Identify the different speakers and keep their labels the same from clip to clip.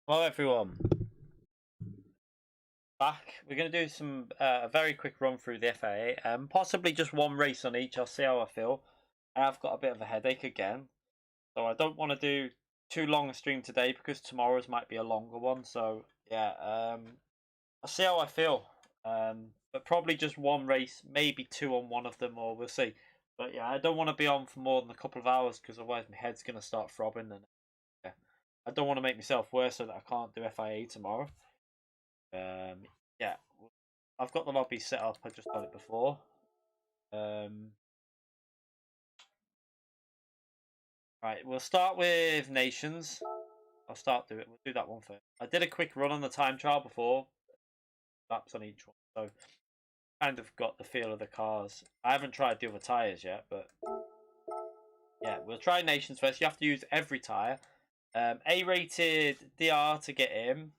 Speaker 1: Hello everyone, back. We're going to do some a very quick run through the FIA, possibly just one race on each. I'll see how I feel. I've got a bit of a headache again, so I don't want to do too long a stream today because tomorrow's might be a longer one. So yeah, I'll see how I feel. But probably just one race, maybe two on one of them, or we'll see. But yeah, I don't want to be on for more than a couple of hours because otherwise my head's going to start throbbing. And yeah, I don't want to make myself worse so that I can't do FIA tomorrow. Yeah, I've got the lobby set up. I just got it before. Right, we'll start with nations. We'll do that one first. I did a quick run on the time trial before, laps on each one, so kind of got the feel of the cars. I haven't tried the other tires yet, but yeah, we'll try nations first. You have to use every tire. A-rated DR to get in.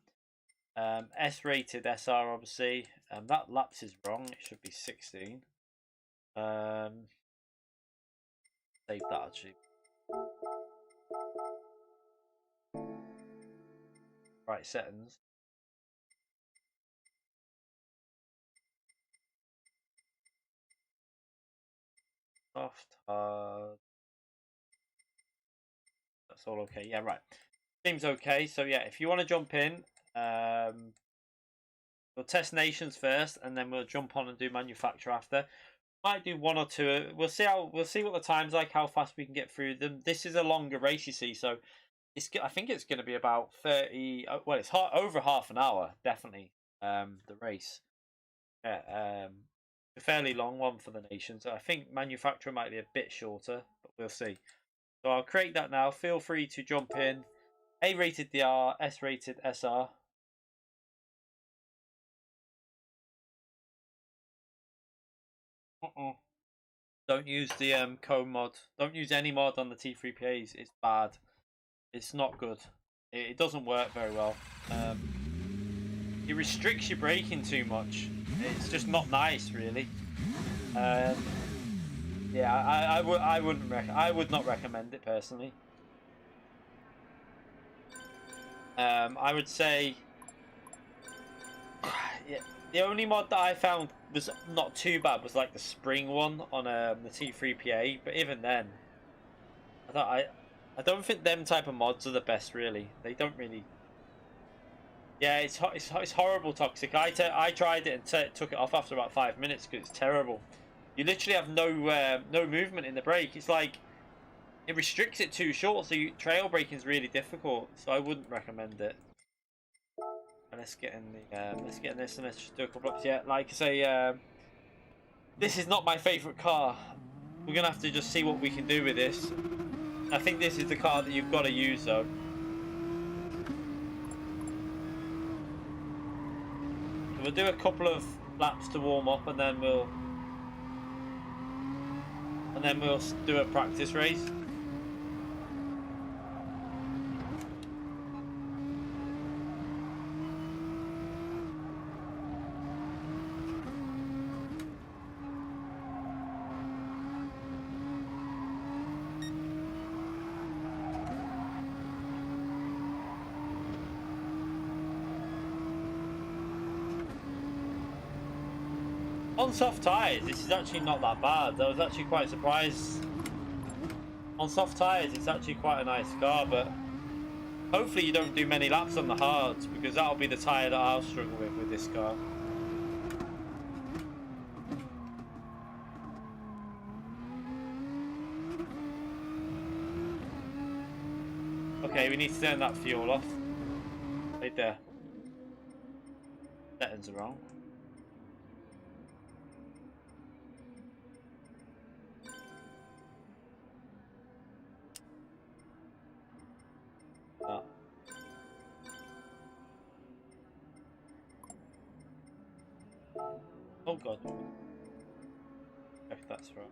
Speaker 1: S-rated SR, obviously. That laps is wrong. It should be 16. Save that, actually. Right, settings. Soft, hard. That's all okay. Yeah, right. Seems okay. So yeah, if you want to jump in, we'll test nations first, and then we'll jump on and do manufacturer after. Might do one or two. We'll see what the time's like, how fast we can get through them. This is a longer race, you see, so I think it's going to be about 30. Well, it's over half an hour, definitely. The race. Yeah. a fairly long one for the nation. So I think manufacturer might be a bit shorter, but we'll see. So I'll create that now. Feel free to jump in. A rated DR, S rated SR. Don't use the comb mod. Don't use any mod on the T3PAs. It's bad. It's not good. It doesn't work very well. It restricts your braking too much. It's just not nice, really. Yeah, I would not recommend it personally. I would say, yeah, the only mod that I found was not too bad was like the spring one on the T3PA, but even then, I don't think them type of mods are the best, really. They don't really. Yeah, it's horrible toxic. I tried it and took it off after about 5 minutes because it's terrible. You literally have no movement in the brake. It's like it restricts it too short, so trail braking is really difficult. So I wouldn't recommend it. And let's get in this and let's just do a couple of yeah. Like I say, this is not my favourite car. We're gonna have to just see what we can do with this. I think this is the car that you've got to use though. So we'll do a couple of laps to warm up, and then we'll do a practice race. On soft tyres, this is actually not that bad. I was actually quite surprised. On soft tyres, it's actually quite a nice car, but hopefully you don't do many laps on the hards, because that'll be the tyre that I'll struggle with this car. Okay, we need to turn that fuel off. Right there. Settings are wrong. Oh god. If that's right.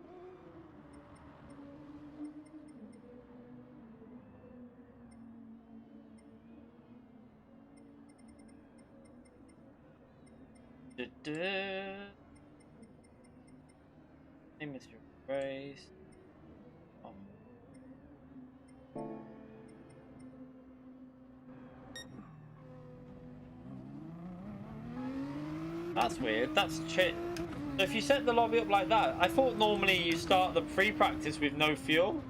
Speaker 1: Hey, Mr. Race. Oh. That's weird. That's shit. So if you set the lobby up like that, I thought normally you start the pre-practice with no fuel.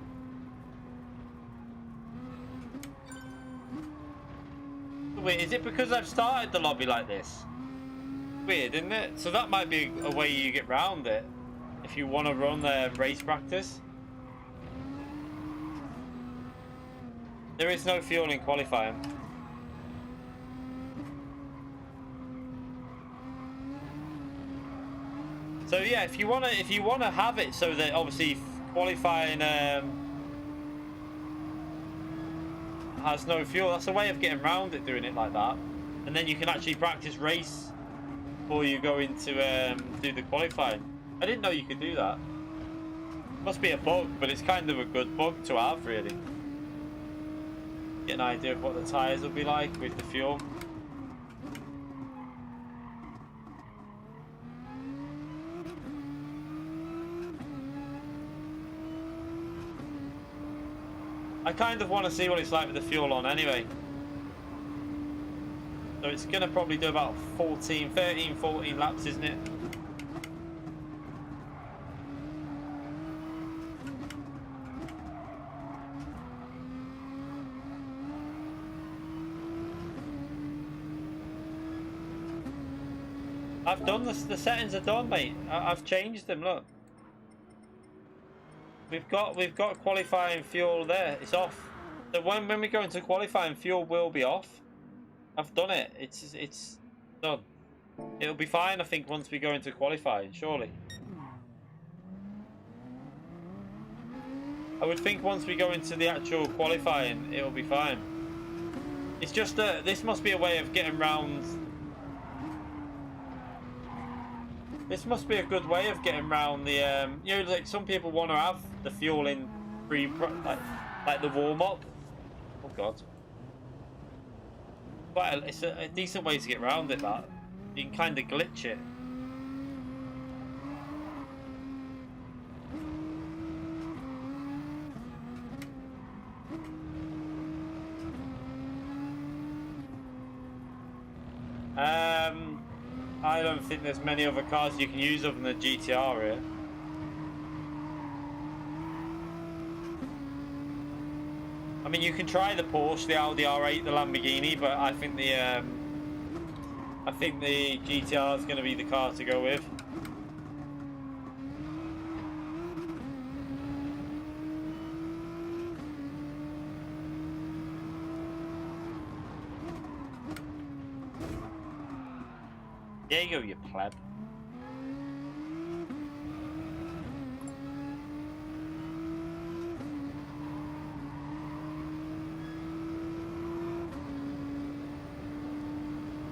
Speaker 1: Wait, is it because I've started the lobby like this? Weird, isn't it? So that might be a way you get round it if you want to run the race practice. There is no fuel in qualifying. So yeah, if you wanna have it so that obviously qualifying has no fuel, that's a way of getting around it, doing it like that, and then you can actually practice race before you go into do the qualifying. I didn't know you could do that. Must be a bug, but it's kind of a good bug to have, really. Get an idea of what the tyres will be like with the fuel. I kind of want to see what it's like with the fuel on anyway. So it's going to probably do about 13, 14 laps, isn't it? I've done this, the settings are done, mate. I've changed them, look. We've got qualifying fuel there. It's off. So when we go into qualifying, fuel will be off. I've done it. It's done. It'll be fine, I think, once we go into qualifying, surely. I would think once we go into the actual qualifying, it'll be fine. It's just that this must be a way of getting round. This must be a good way of getting round the, you know, like some people want to have the fuel in like the warm up. Oh god. But it's a decent way to get around it, that. You can kind of glitch it. I don't think there's many other cars you can use other than the GTR here. I mean, you can try the Porsche, the Audi R8, the Lamborghini, but I think the GTR is going to be the car to go with. There you go, you pleb.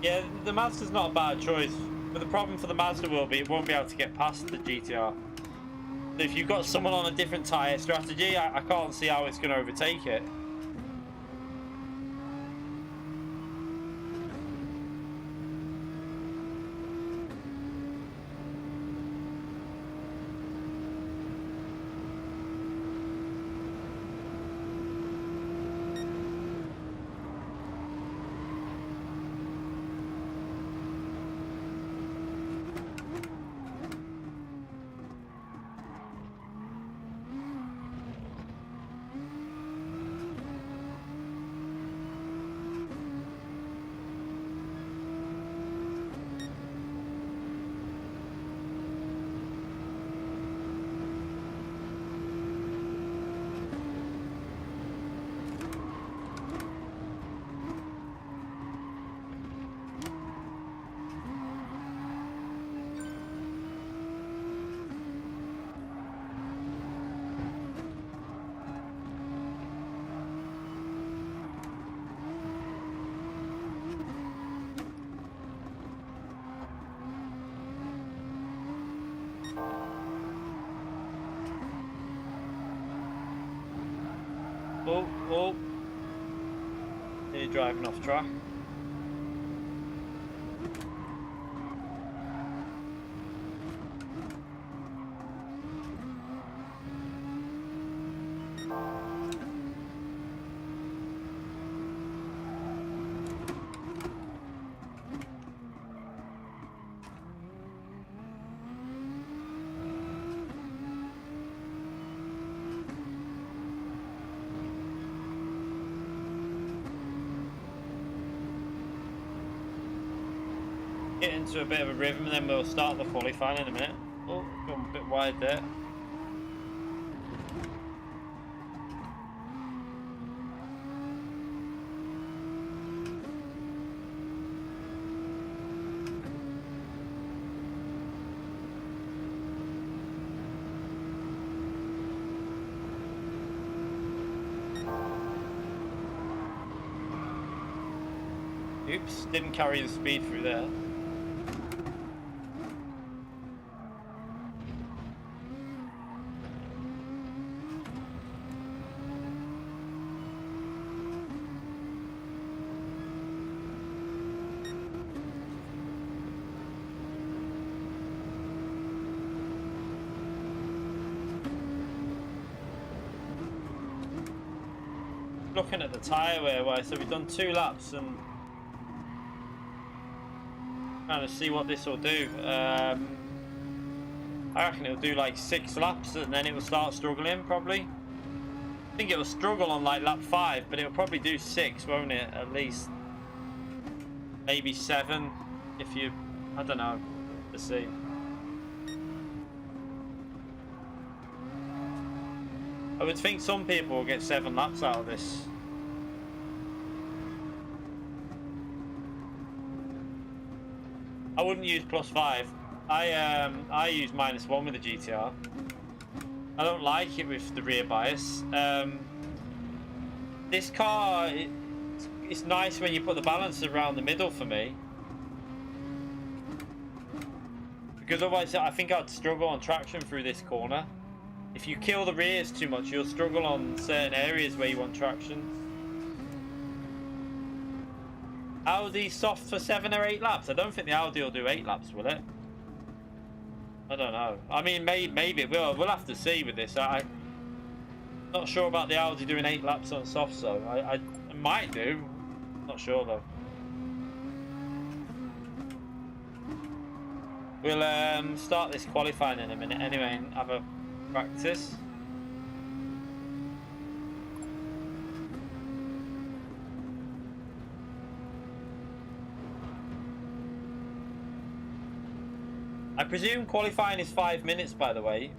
Speaker 1: Yeah, the Mazda's not a bad choice, but the problem for the Mazda will be it won't be able to get past the GTR. If you've got someone on a different tyre strategy, I can't see how it's going to overtake it. Oh, you're driving off track. Get into a bit of a rhythm and then we'll start the qualifying in a minute. Oh, gone a bit wide there. Oops, didn't carry the speed through there. Looking at the tyre wear, so we've done 2 laps and trying to see what this will do. I reckon it'll do like 6 laps and then it will start struggling probably. I think it will struggle on like lap 5, but it'll probably do 6, won't it? At least maybe 7 if you, I don't know, let's see. I would think some people will get 7 laps out of this. I wouldn't use +5. I use -1 with the GTR. I don't like it with the rear bias. This car, it's nice when you put the balance around the middle for me. Because otherwise I think I'd struggle on traction through this corner. If you kill the rears too much, you'll struggle on certain areas where you want traction. Audi soft for 7 or 8 laps? I don't think the Audi will do 8 laps, will it? I don't know. I mean, maybe it will. We'll have to see with this. I'm not sure about the Audi doing 8 laps on soft, so I might do. Not sure though. We'll start this qualifying in a minute anyway and have a practice. I presume qualifying is 5 minutes, by the way.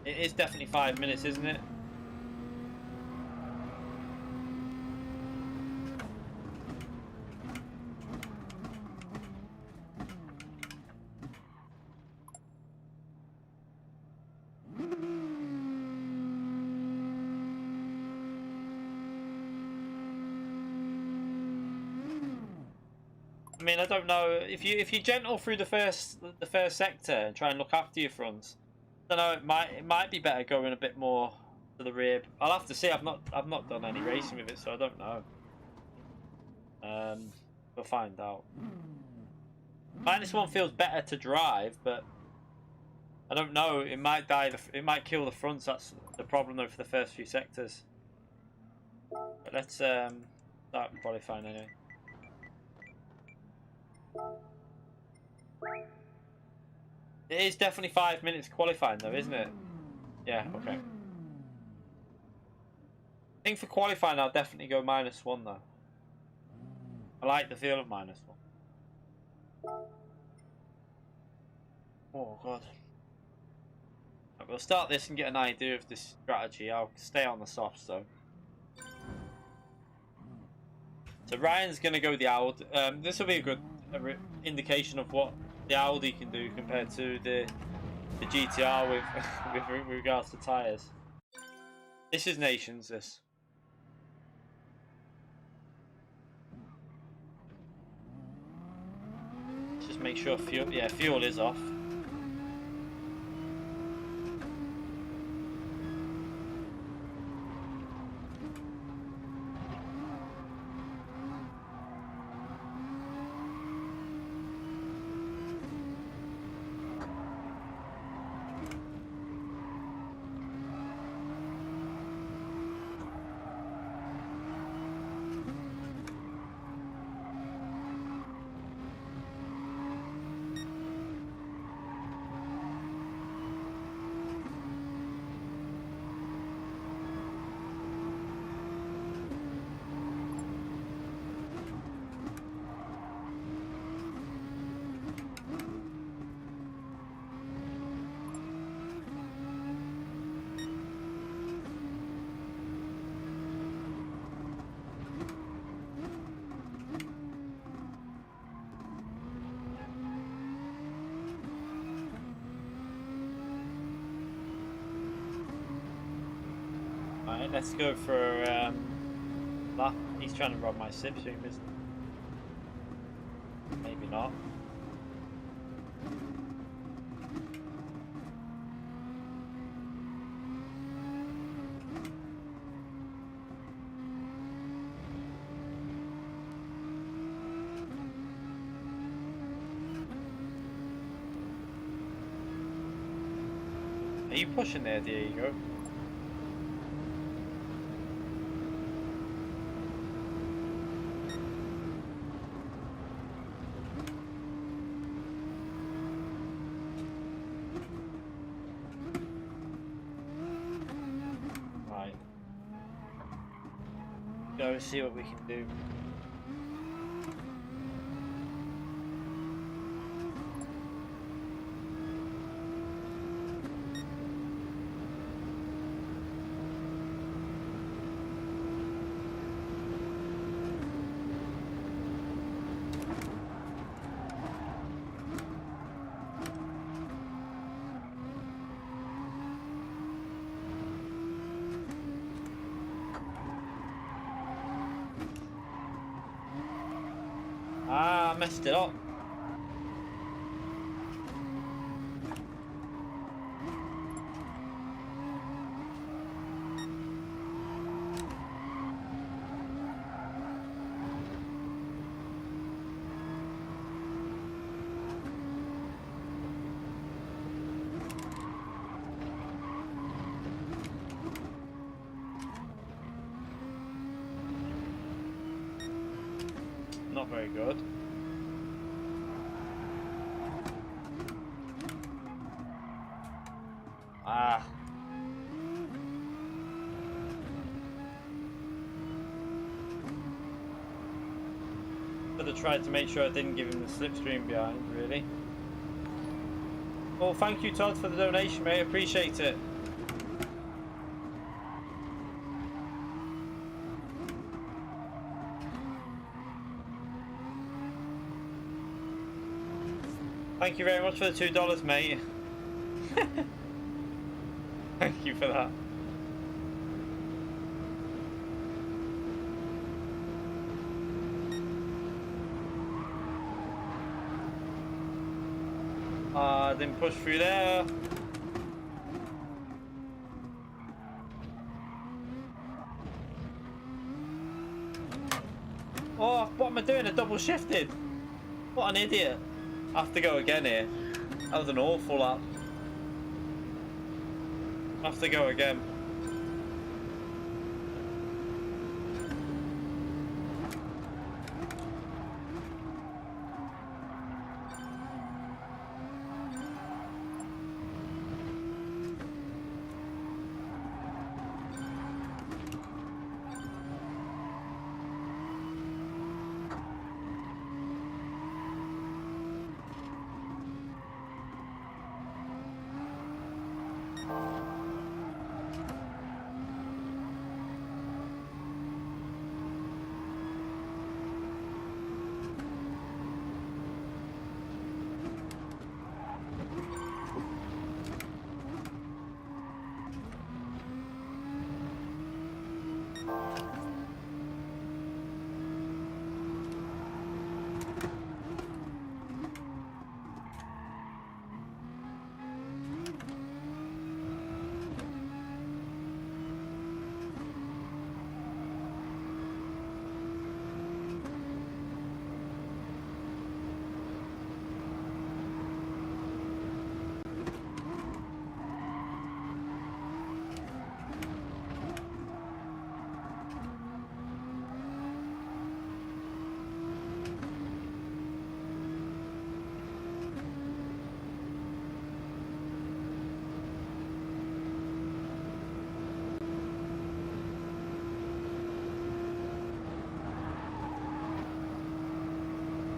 Speaker 1: It is definitely 5 minutes, isn't it? I mean, I don't know if you're gentle through the first sector and try and look after your fronts. I don't know. It might be better going a bit more to the rear. I'll have to see. I've not done any racing with it, so I don't know. We'll find out. -1 feels better to drive, but I don't know. It might it might kill the fronts. That's the problem though for the first few sectors. But let's start qualifying anyway. It is definitely 5 minutes qualifying though, isn't it? Yeah, okay. I think for qualifying I'll definitely go -1 though. I like the feel of -1. Oh god. Right, we'll start this and get an idea of this strategy. I'll stay on the softs though. So Ryan's going to go the Audi. This will be a good indication of what the Audi can do compared to the GTR with regards to tyres. This is Nations, this. Just make sure fuel is off. Alright, let's go for lap. He's trying to rob my slipstream, isn't he? Maybe not. Are you pushing there, Diego? Go see what we can do. Ah, I messed it up. Not very good. Ah. Could have tried to make sure I didn't give him the slipstream behind, really. Well, thank you, Todd, for the donation, mate. Appreciate it. Thank you very much for the $2, mate. Thank you for that. Didn't push through there. Oh, what am I doing? I double shifted. What an idiot. I have to go again here. That was an awful lap. I have to go again.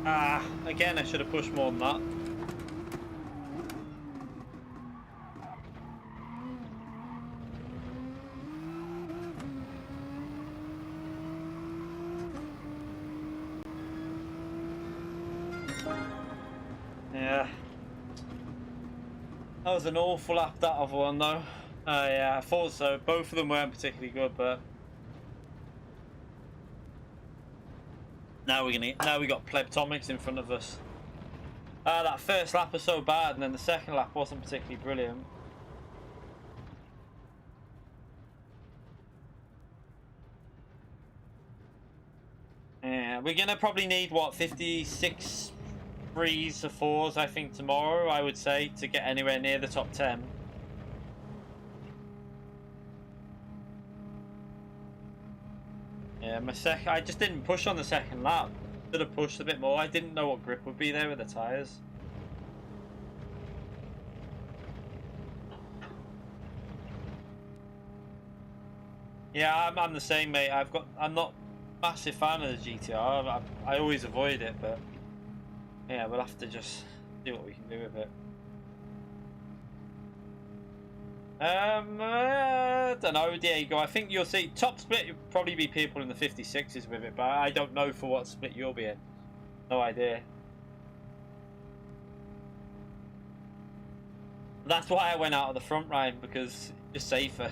Speaker 1: Ah, again, I should have pushed more than that. Yeah. That was an awful lap, that other one, though. Yeah, I thought so. Both of them weren't particularly good, but now we got plebtomics in front of us. That first lap was so bad, and then the second lap wasn't particularly brilliant. Yeah, we're gonna probably need what 56 threes or fours, I think, tomorrow. I would say, to get anywhere near the top 10. Yeah, I just didn't push on the second lap. Should have pushed a bit more. I didn't know what grip would be there with the tyres. Yeah, I'm the same, mate. I'm not a massive fan of the GTR. I always avoid it, but yeah, we'll have to just see what we can do with it. I don't know, Diego. I think you'll see top split. You'll probably be people in the 56s with it, but I don't know for what split you'll be in. No idea. That's why I went out of the front, Ryan, because it's safer.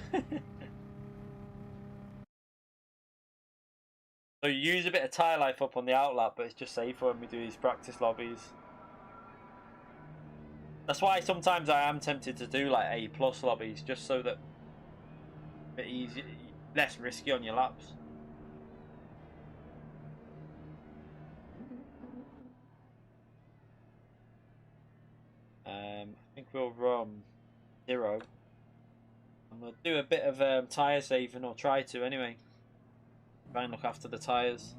Speaker 1: So you use a bit of tyre life up on the outlap, but it's just safer when we do these practice lobbies. That's why sometimes I am tempted to do like A+ lobbies, just so that a bit easier, less risky on your laps. I think we'll run 0. I'm going to do a bit of tyre saving, or try to anyway. Try and look after the tyres.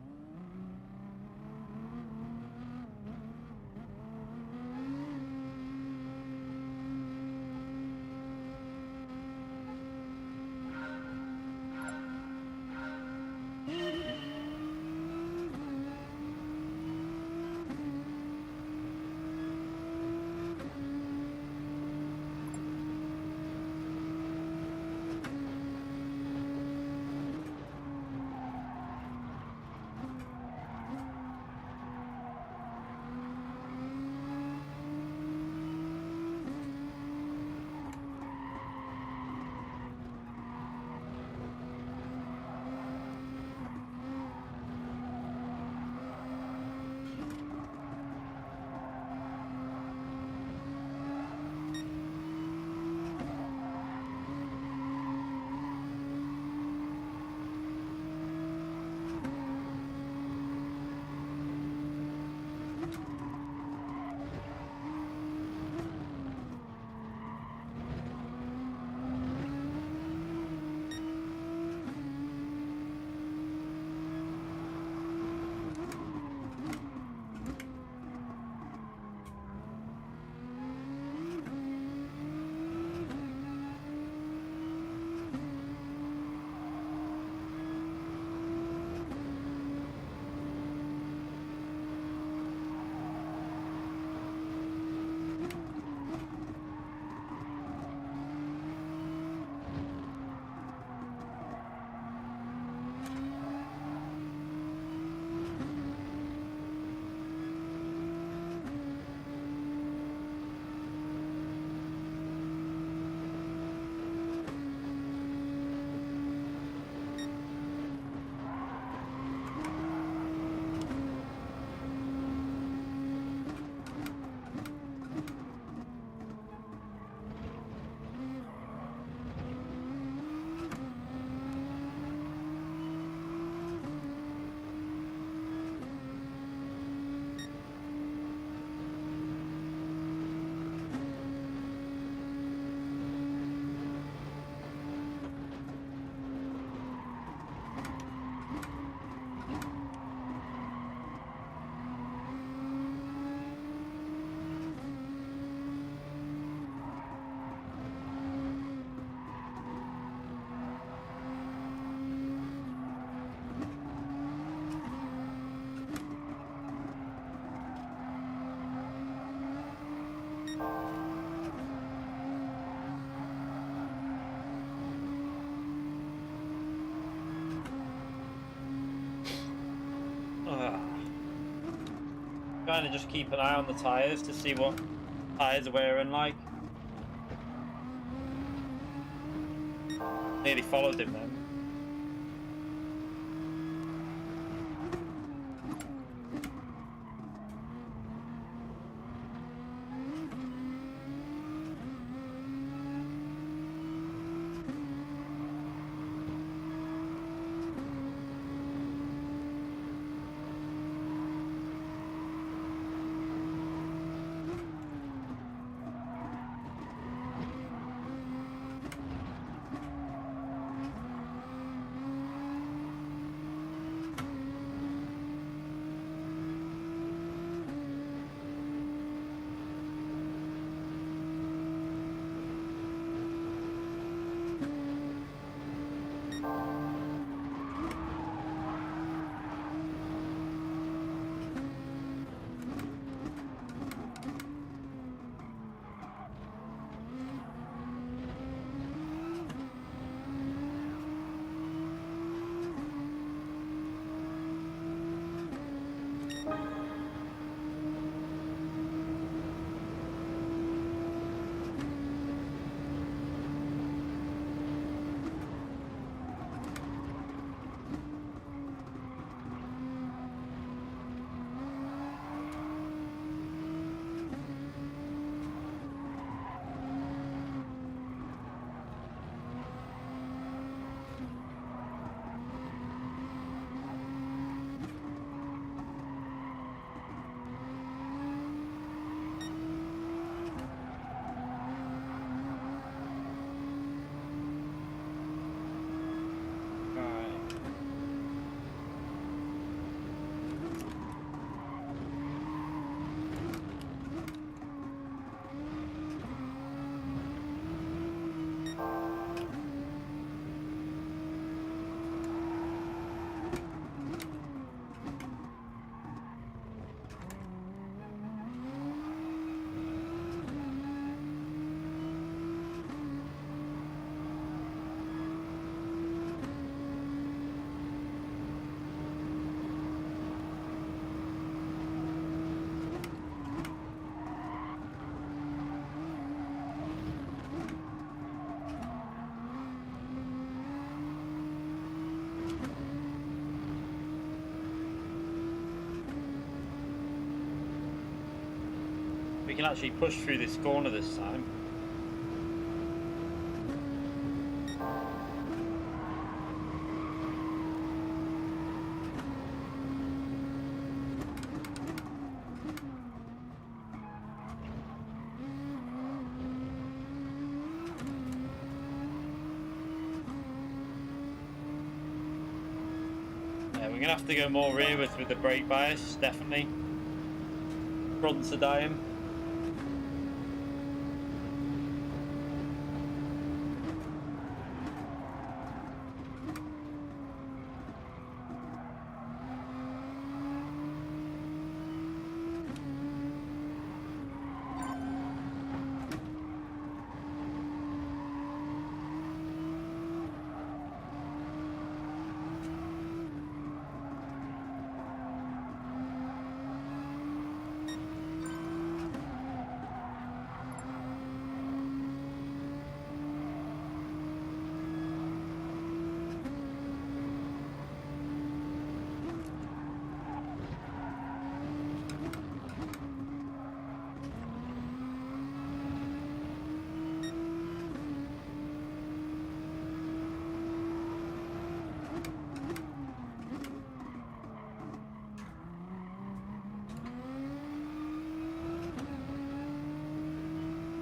Speaker 1: Trying to just keep an eye on the tyres to see what tyres are wearing like. Nearly followed him then. we can actually push through this corner this time. We're going to have to go more rearwards with the brake bias, definitely. Fronts are dying.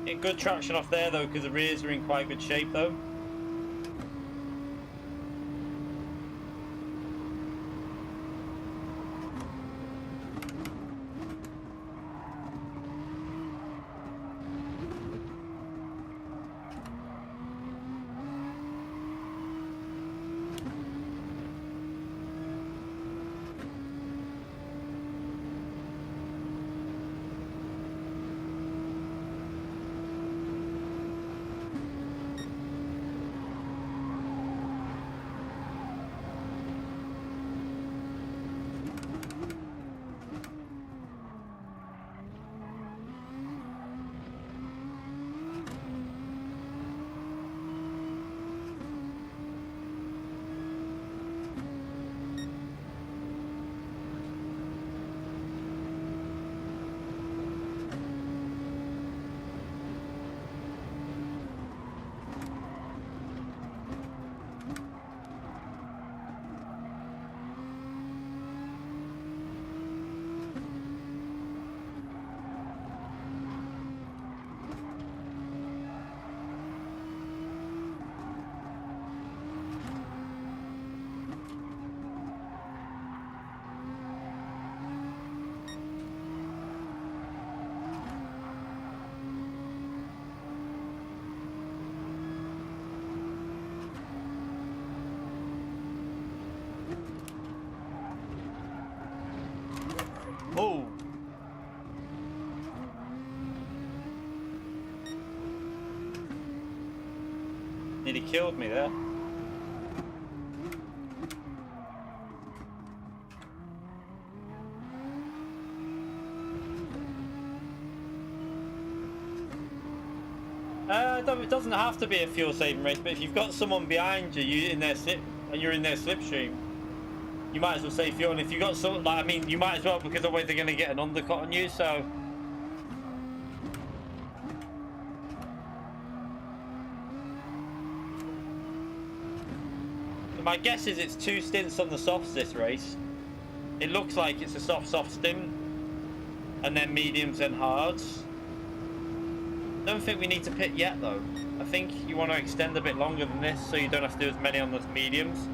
Speaker 1: Get good traction off there though, because the rears are in quite good shape though. Oh! Nearly killed me there. It doesn't have to be a fuel-saving race, but if you've got someone behind you, you're in their slipstream, you might as well save fuel. And if you've got someone, like, I mean, you might as well, because otherwise they're going to get an undercut on you. So my guess is it's 2 stints on the softs this race. It looks like it's a soft stint, and then mediums and hards. Don't think we need to pit yet though. I think you want to extend a bit longer than this so you don't have to do as many on the mediums.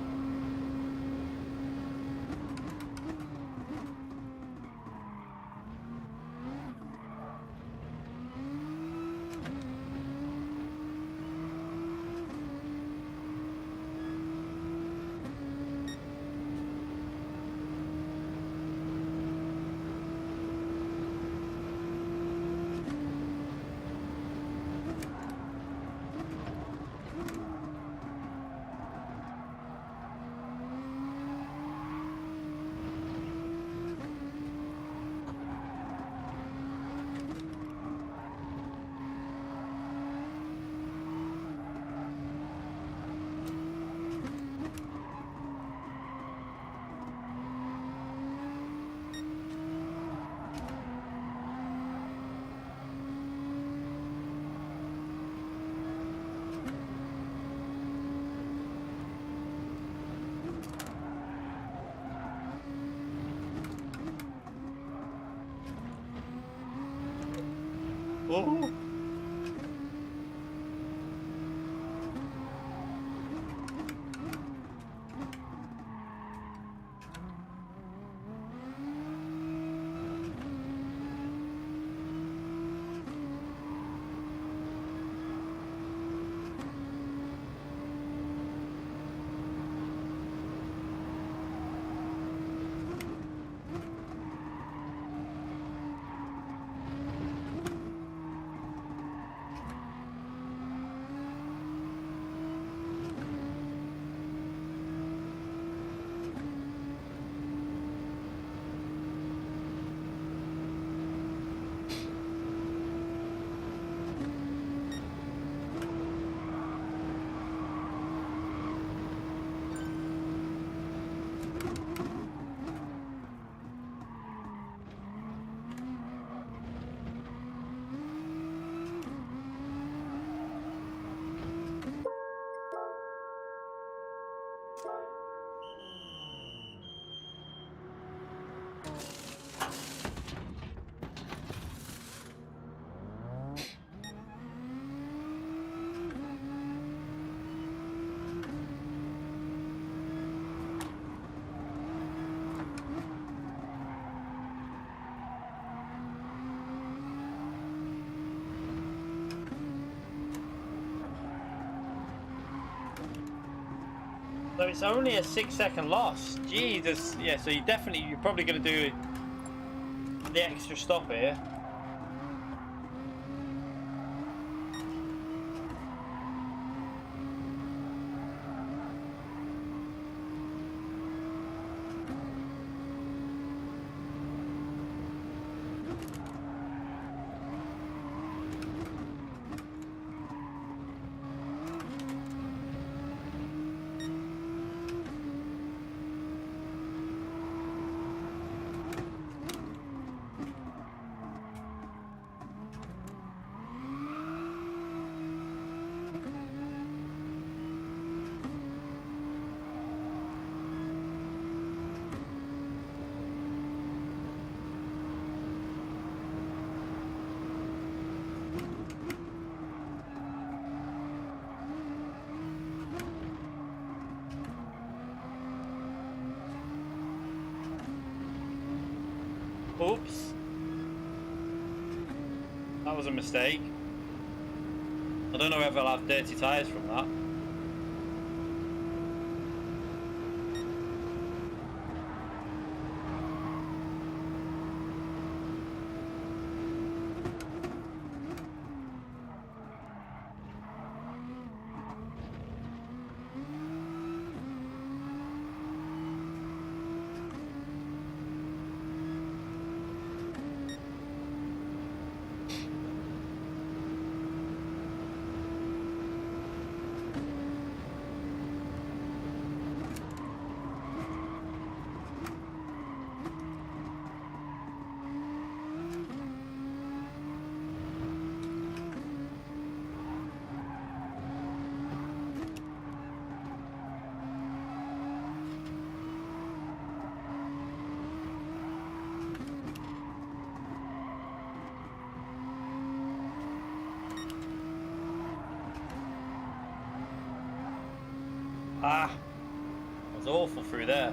Speaker 1: Oh. So it's only a 6-second loss. Gee, yeah. So you're probably going to do the extra stop here. Oops. That was a mistake. I don't know if I'll have dirty tyres from that. Ah, that was awful through there.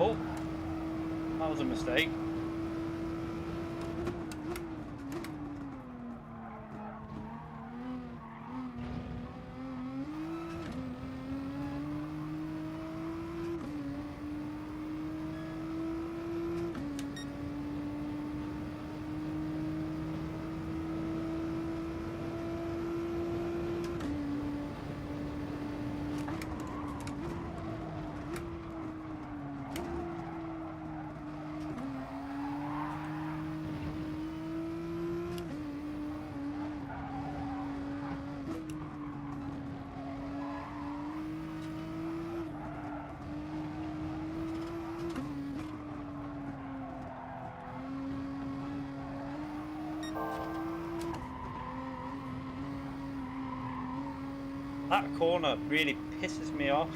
Speaker 1: Oh, that was a mistake. That corner really pisses me off.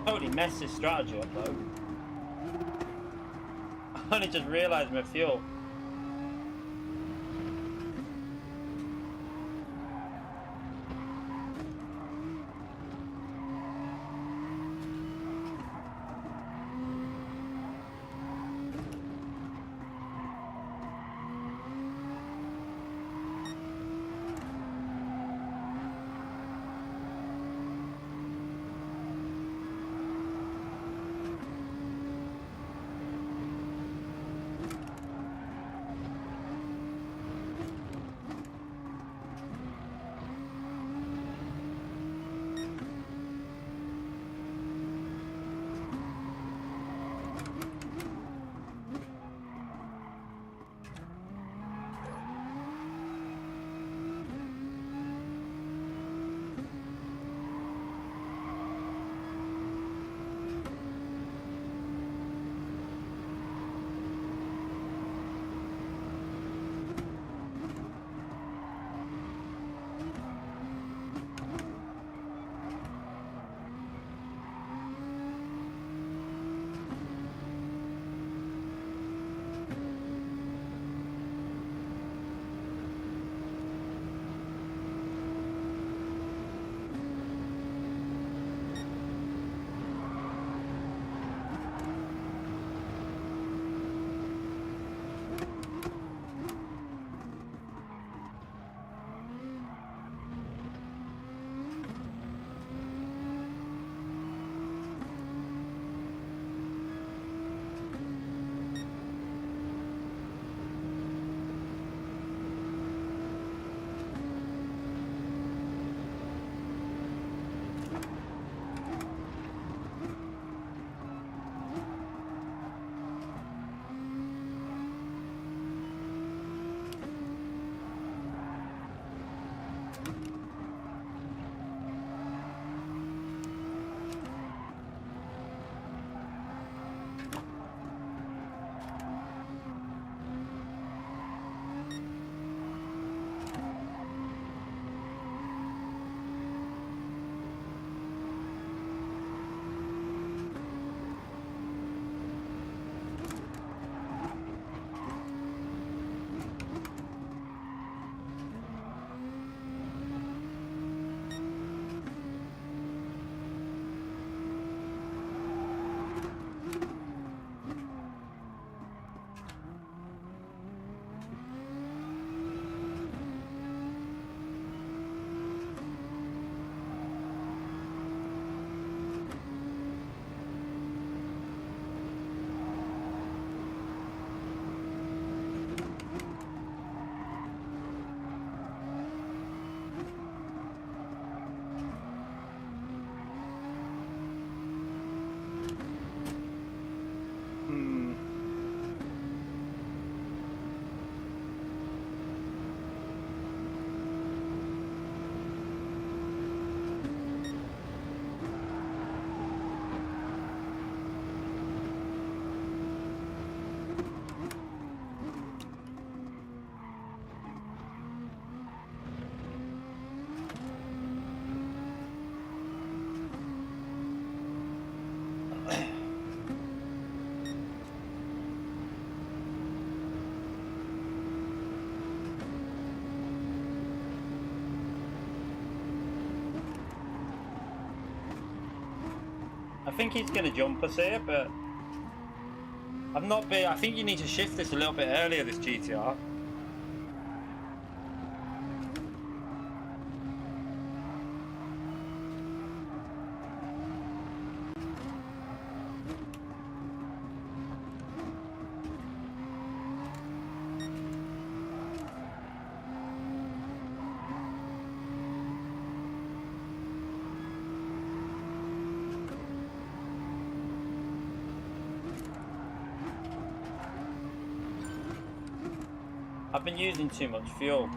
Speaker 1: Totally messed his strategy up though. I only just realised my fuel. I think he's going to jump us here, but I've not been. I think you need to shift this a little bit earlier, this GTR. I've been using too much fuel.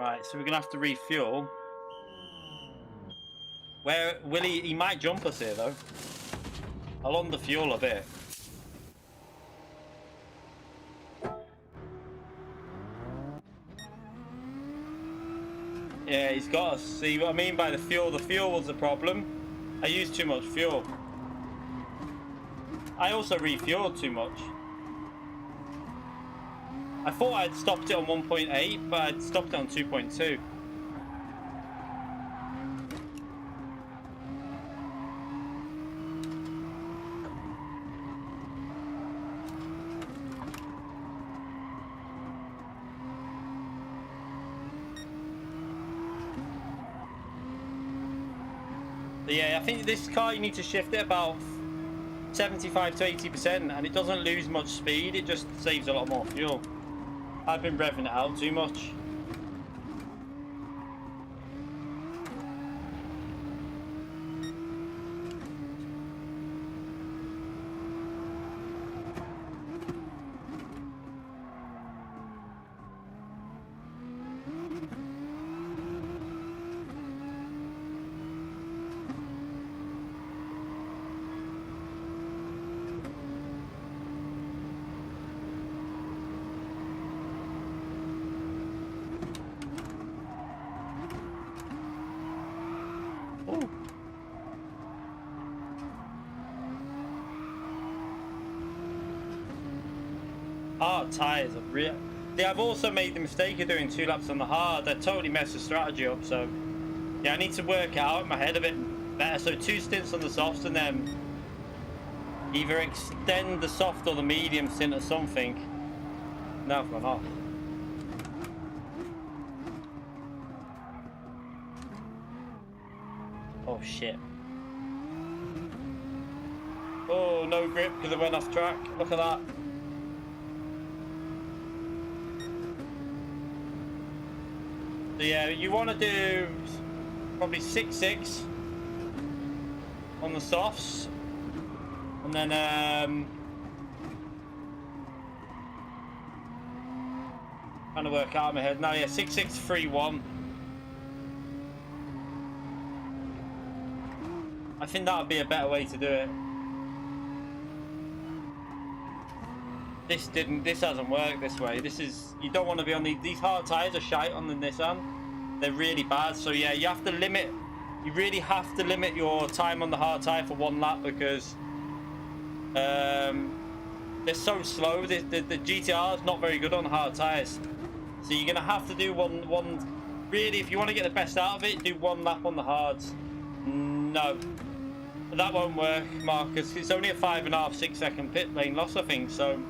Speaker 1: Right, so we're gonna have to refuel. Where will he? He might jump us here though. I'll on the fuel a bit. Yeah, he's got us. See what I mean by the fuel? The fuel was the problem. I used too much fuel. I also refueled too much. I thought I'd stopped it on 1.8, but I'd stopped it on 2.2. But yeah, I think this car you need to shift it about 75 to 80%, and it doesn't lose much speed, it just saves a lot more fuel. I've been revving it out too much. Hard tyres are real. Yeah, I've also made the mistake of doing 2 laps on the hard. That totally messed the strategy up. So yeah, I need to work it out in my head a bit better. So 2 stints on the softs and then either extend the soft or the medium stint or something. Now I've gone off. Oh shit. Oh, no grip because I went off track. Look at that. So yeah, you want to do probably 6.6 on the softs, and then trying to work out in my head now. Yeah, 6.631. I think that would be a better way to do it. This hasn't worked this way. You don't want to be on these hard tires are shite on the Nissan. They're really bad. So yeah, you really have to limit your time on the hard tire for 1 lap, because they're so slow. The GTR is not very good on hard tires. So you're gonna have to do one. Really, if you want to get the best out of it, do 1 lap on the hards. No, that won't work, Marcus. It's only a 5.5, 6 second pit lane loss, I think. So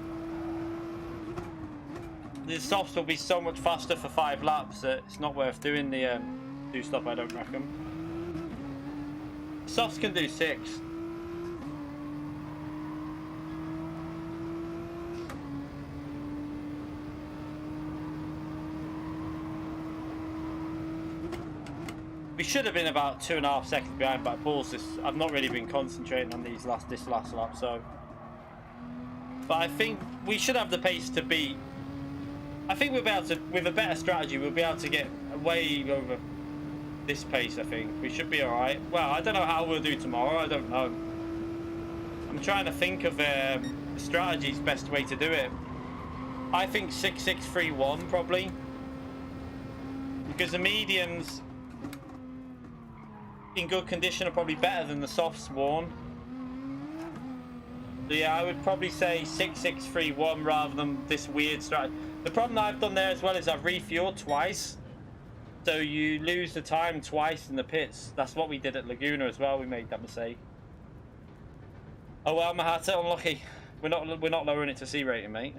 Speaker 1: the softs will be so much faster for 5 laps that it's not worth doing the 2-stop, I don't reckon. Softs can do 6. We should have been about 2.5 seconds behind, but I paused this. I've not really been concentrating on this last lap, so. But I think we should have the pace to beat. I think we'll be able to, with a better strategy, we'll be able to get way over this pace. I think we should be all right. Well, I don't know how we'll do tomorrow. I don't know. I'm trying to think of the strategy's best way to do it. I think 6.631 probably, because the mediums in good condition are probably better than the softs worn. So yeah, I would probably say 6.631 rather than this weird strategy. The problem that I've done there as well is I've refueled twice, so you lose the time twice in the pits. That's what we did at Laguna as well. We made that mistake. Oh well, Mahata, unlucky. We're not lowering it to C rating, mate.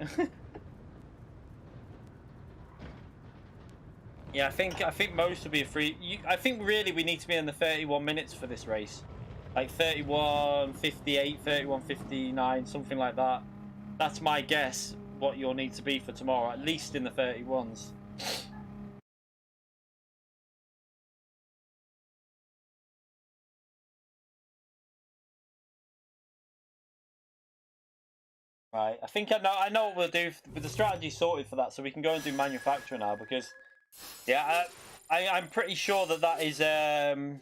Speaker 1: Yeah, I think most will be a free. I think really we need to be in the 31 minutes for this race, like 31:58, 31:59, something like that. That's my guess. What you'll need to be for tomorrow, at least in the 31s. Right, I think I know what we'll do with the strategy sorted for that, so we can go and do manufacturer now, because yeah, I'm pretty sure that is a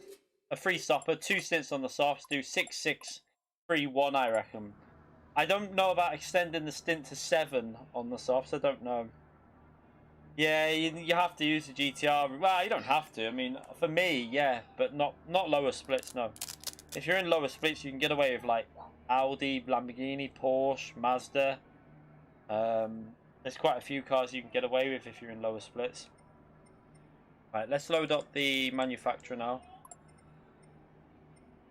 Speaker 1: free stopper. 2 stints on the softs, do 6.631, I reckon. I don't know about extending the stint to 7 on the softs. I don't know. Yeah, you have to use the GTR. Well, you don't have to. I mean, for me, yeah, but not lower splits. No. If you're in lower splits, you can get away with like Audi, Lamborghini, Porsche, Mazda. There's quite a few cars you can get away with if you're in lower splits. Right, let's load up the manufacturer now.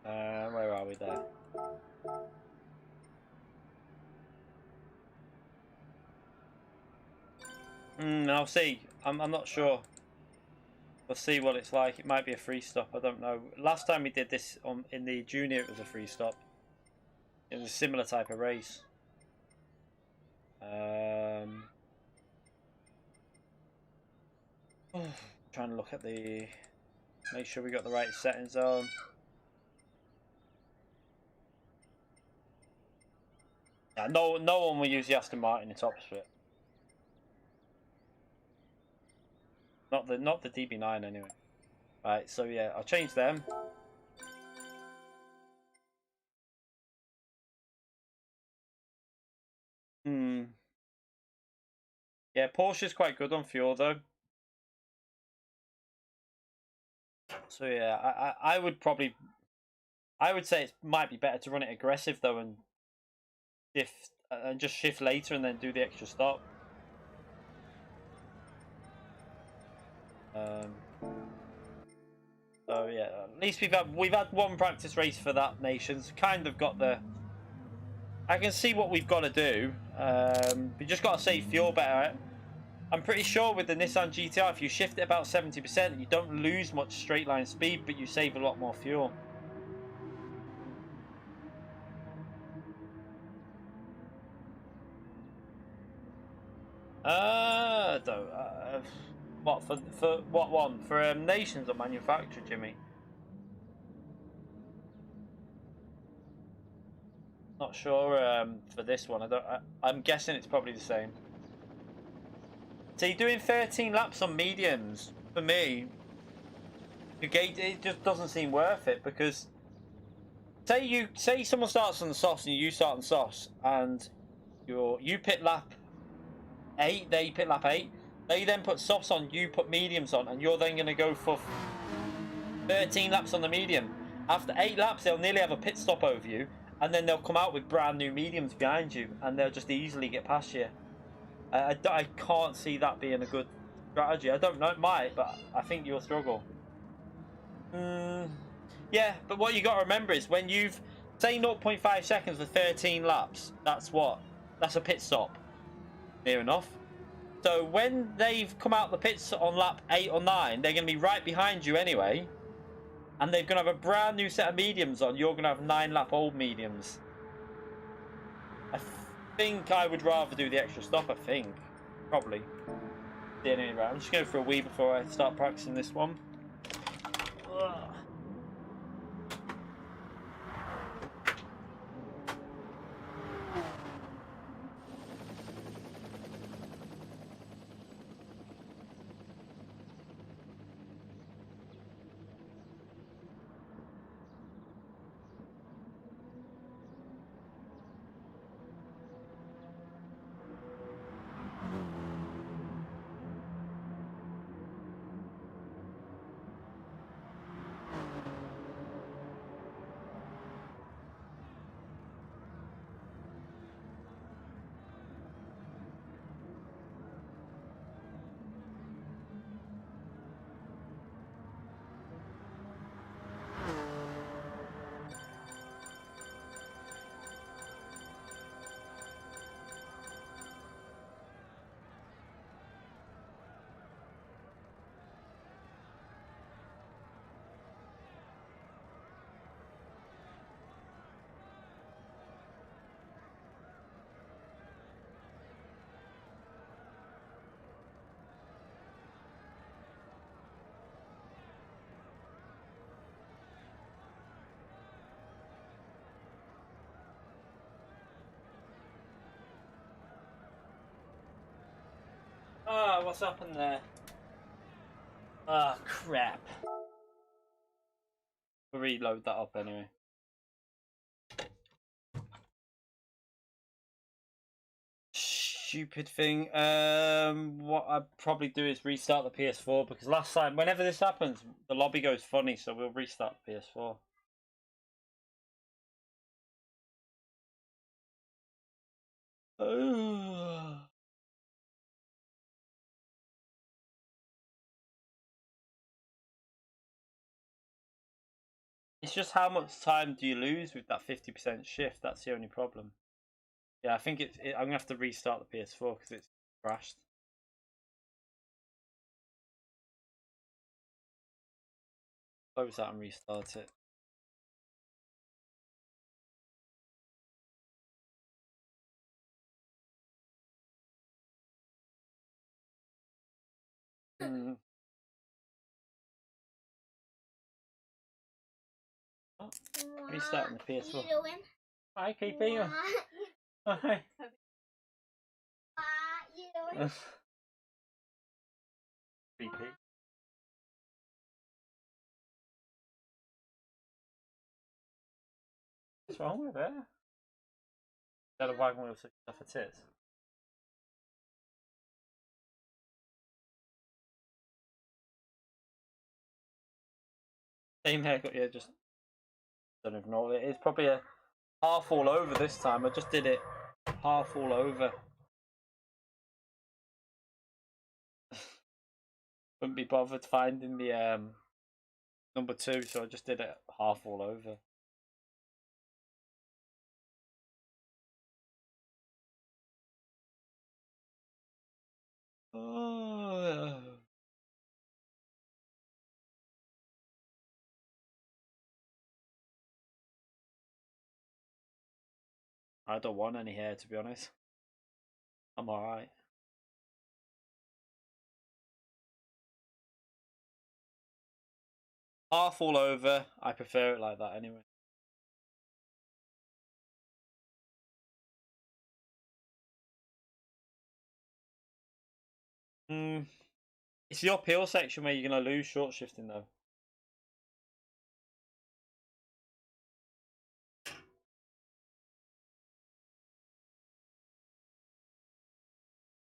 Speaker 1: Where are we there? I'll see. I'm not sure. We'll see what it's like. It might be a free stop. I don't know. Last time we did this in the junior, it was a free stop. It was a similar type of race. Trying to look at the. Make sure we got the right settings on. Yeah, no one will use the Aston Martin in top split. Not the DB9 anyway. Right, so yeah, I'll change them. Yeah, Porsche's quite good on fuel though. So yeah, I would say it might be better to run it aggressive though, and just shift later and then do the extra stop. So yeah, at least we've had one practice race for that. Nations kind of got the. I can see what we've got to do. We just got to save fuel better. I'm pretty sure with the Nissan GTR, if you shift it about 70%, you don't lose much straight line speed, but you save a lot more fuel. What for what one? For nations or manufacturer, Jimmy? Not sure for this one. I'm guessing it's probably the same. So you're doing 13 laps on mediums. For me, it just doesn't seem worth it, because say someone starts on the softs and you start on softs, and you pit lap 8, they pit lap 8. They then put softs on, you put mediums on, and you're then going to go for 13 laps on the medium. After 8 laps, they'll nearly have a pit stop over you, and then they'll come out with brand new mediums behind you, and they'll just easily get past you. I can't see that being a good strategy. I don't know, it might, but I think you'll struggle. Yeah, but what you got to remember is when you've, say 0.5 seconds for 13 laps, that's a pit stop. Near enough. So when they've come out the pits on lap 8 or 9, they're going to be right behind you anyway. And they're going to have a brand new set of mediums on. You're going to have 9 lap old mediums. I think I would rather do the extra stop, I think. Probably. Anyway, I'm just going for a wee before I start practicing this one. Ugh. Ah, what's happened there? Ah, crap. We'll reload that up anyway. Stupid thing. What I'd probably do is restart the PS4, because last time, whenever this happens, the lobby goes funny, so we'll restart the PS4. It's just how much time do you lose with that 50% shift? That's the only problem. Yeah, I think I'm gonna have to restart the PS4 because it's crashed. Close that and restart it. Oh, restarting the PS4.
Speaker 2: What are you doing?
Speaker 1: Hi, keeping you. Hi.
Speaker 2: What are you doing?
Speaker 1: Creepy. What's wrong with it? Is that a wagon wheel stuff for tits? Same haircut, yeah, just don't even know what it is. Probably a half all over this time. I just did it half all over. Couldn't be bothered finding the number 2, so I just did it half all over. Oh. I don't want any hair, to be honest. I'm alright. Half all over. I prefer it like that anyway. It's the uphill section where you're going to lose short shifting though.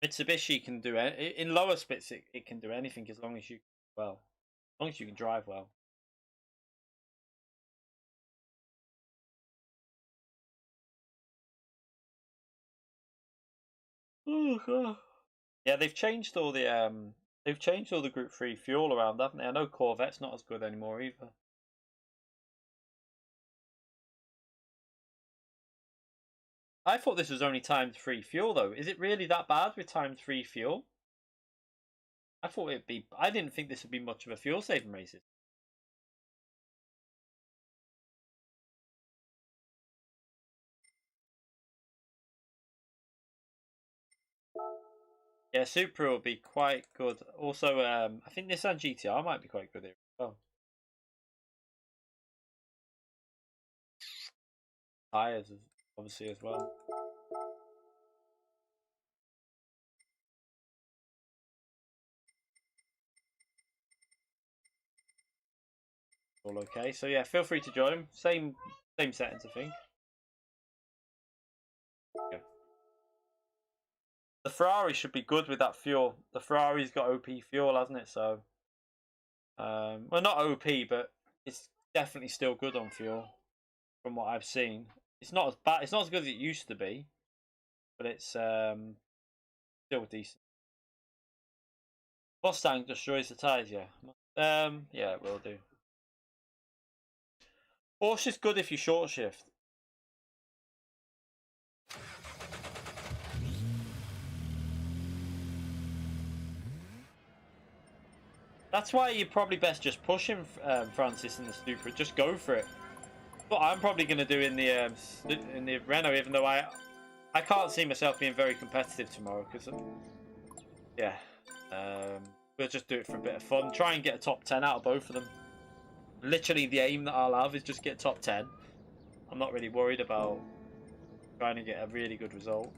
Speaker 1: Mitsubishi can do it in lower splits. It can do anything as long as you as long as you can drive well. Oh god. Yeah, they've changed all the Group 3 fuel around, haven't they? I know Corvette's not as good anymore either. I thought this was only times 3 fuel though. Is it really that bad with times 3 fuel? I thought it'd be. I didn't think this would be much of a fuel saving race. Yeah, Supra will be quite good. Also, I think Nissan GTR might be quite good here as well. Tires, obviously, as well. All okay. So yeah, feel free to join. Same settings, I think. Yeah. The Ferrari should be good with that fuel. The Ferrari's got OP fuel, hasn't it? So, well, not OP, but it's definitely still good on fuel, from what I've seen. It's not as bad. It's not as good as it used to be, but it's still decent. Mustang destroys the tires, yeah. Yeah, it will do. Porsche is good if you short shift. That's why you're probably best just push him, Francis, in the Supra. Just go for it. But I'm probably going to do in the Renault, even though I can't see myself being very competitive tomorrow because yeah, we'll just do it for a bit of fun. Try and get a top 10 out of both of them. Literally, the aim that I'll have is just get top 10. I'm not really worried about trying to get a really good result.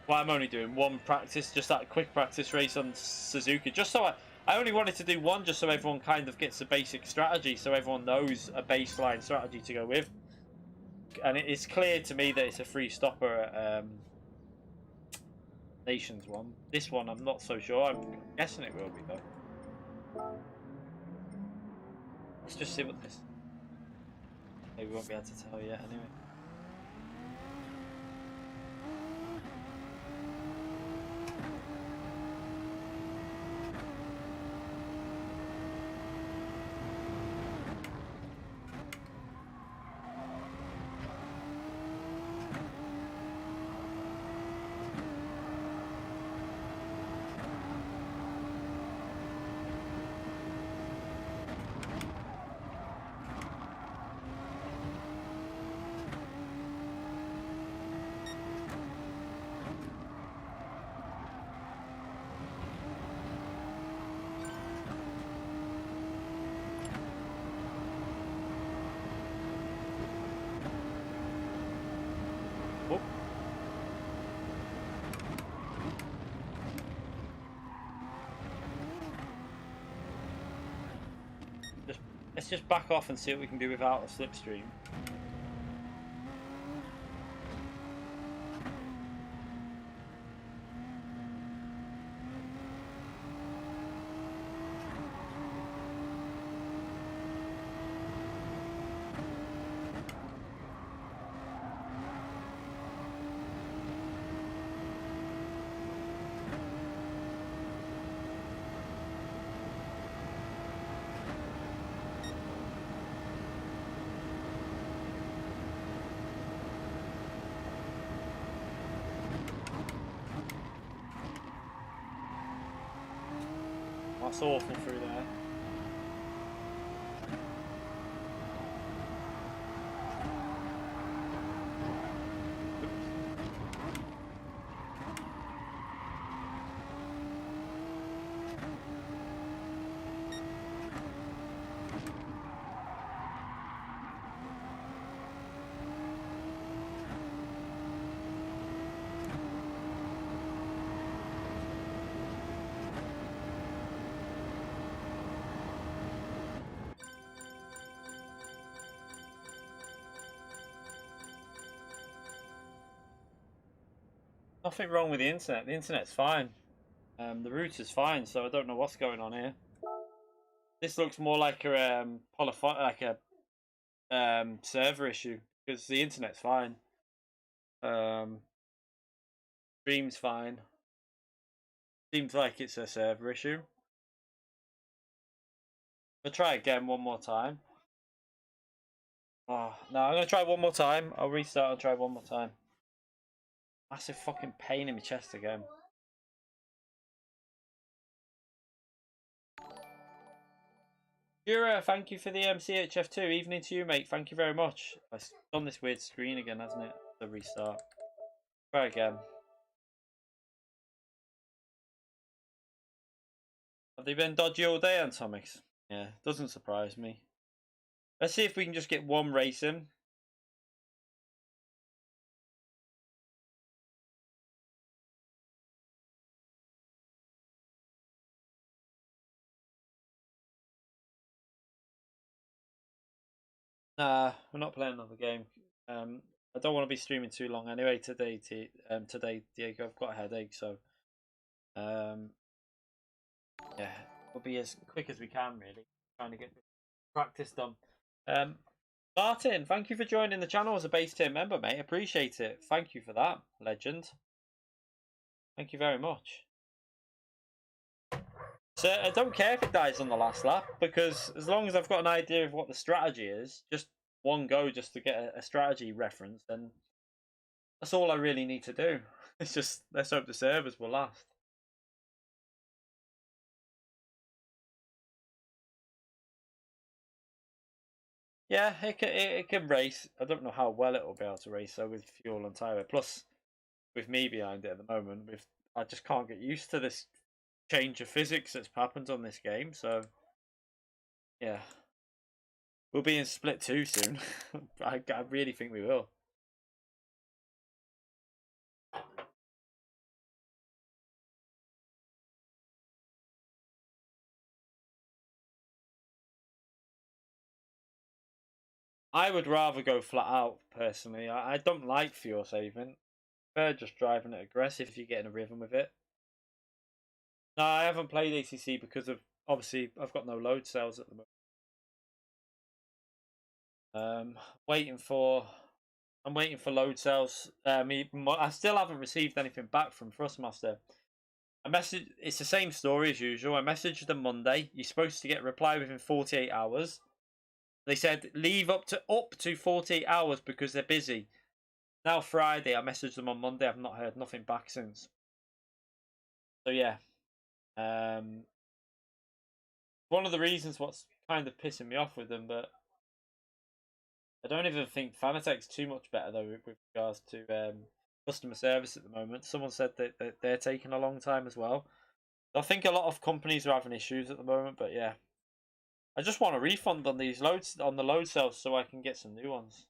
Speaker 1: Well, I'm only doing one practice, just that quick practice race on Suzuka, just so I only wanted to do one just so everyone kind of gets a basic strategy, so everyone knows a baseline strategy to go with. And it's clear to me that it's a free stopper at Nations one. This one, I'm not so sure. I'm guessing it will be though. Let's just see what this. Maybe we won't be able to tell yet anyway. Let's just back off and see what we can do without a slipstream. That's awful through there. Nothing wrong with the internet. The internet's fine. The router's fine, so I don't know what's going on here. This looks more like a server issue because the internet's fine. Stream's fine. Seems like it's a server issue. I'll try again one more time. Oh, no, I'm gonna try one more time. I'll restart and try one more time. Massive fucking pain in my chest again. Jura, thank you for the CHF2. Evening to you, mate. Thank you very much. It's done this weird screen again, hasn't it? The restart. Try again. Have they been dodgy all day, Antomics? Yeah, doesn't surprise me. Let's see if we can just get one race in. Nah, we're not playing another game. I don't want to be streaming too long anyway today. Diego, I've got a headache, so yeah, we'll be as quick as we can, really, trying to get practice done. Martin, thank you for joining the channel as a base tier member, mate. Appreciate it. Thank you for that, legend. Thank you very much. So I don't care if it dies on the last lap, because as long as I've got an idea of what the strategy is, just one go just to get a strategy reference, then that's all I really need to do. It's just, let's hope the servers will last. Yeah, it can race. I don't know how well it will be able to race though with fuel and tyre. Plus, with me behind it at the moment, I just can't get used to this change of physics that's happened on this game. So, yeah, we'll be in Split 2 soon. I really think we will. I would rather go flat out, personally. I don't like fuel saving. I prefer just driving it aggressive if you're getting a rhythm with it. No, I haven't played ACC because of, obviously, I've got no load cells at the moment. I'm waiting for load cells. I still haven't received anything back from Thrustmaster. It's the same story as usual. I messaged them Monday. You're supposed to get a reply within 48 hours. They said leave up to 48 hours because they're busy. Now Friday, I messaged them on Monday. I've not heard nothing back since. So yeah, one of the reasons what's kind of pissing me off with them, but I don't even think Fanatec's too much better though with regards to customer service at the moment. Someone said that they're taking a long time as well. I think a lot of companies are having issues at the moment, but yeah, I just want a refund on the load cells so I can get some new ones.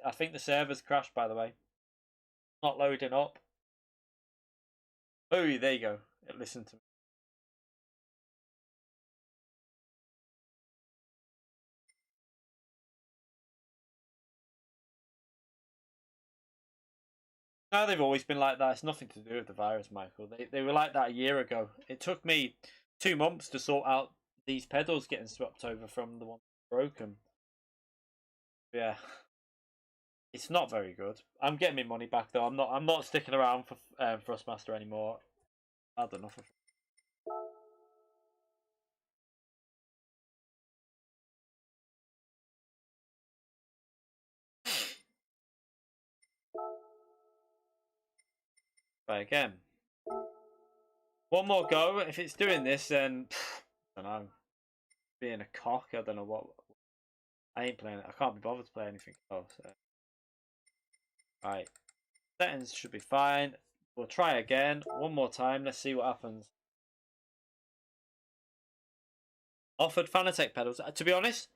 Speaker 1: I think the server's crashed, by the way. Not loading up. Oh, there you go. Listen to me. No, they've always been like that. It's nothing to do with the virus, Michael. They were like that a year ago. It took me 2 months to sort out these pedals getting swapped over from the one broken. Yeah, it's not very good. I'm getting my money back though. I'm not sticking around for Thrustmaster anymore. I've had enough of it. Try again. One more go. If it's doing this, then I don't know. Being a cock, I don't know what. I ain't playing it. I can't be bothered to play anything else. Right. Settings should be fine. We'll try again. One more time. Let's see what happens. Offered Fanatec pedals. To be honest,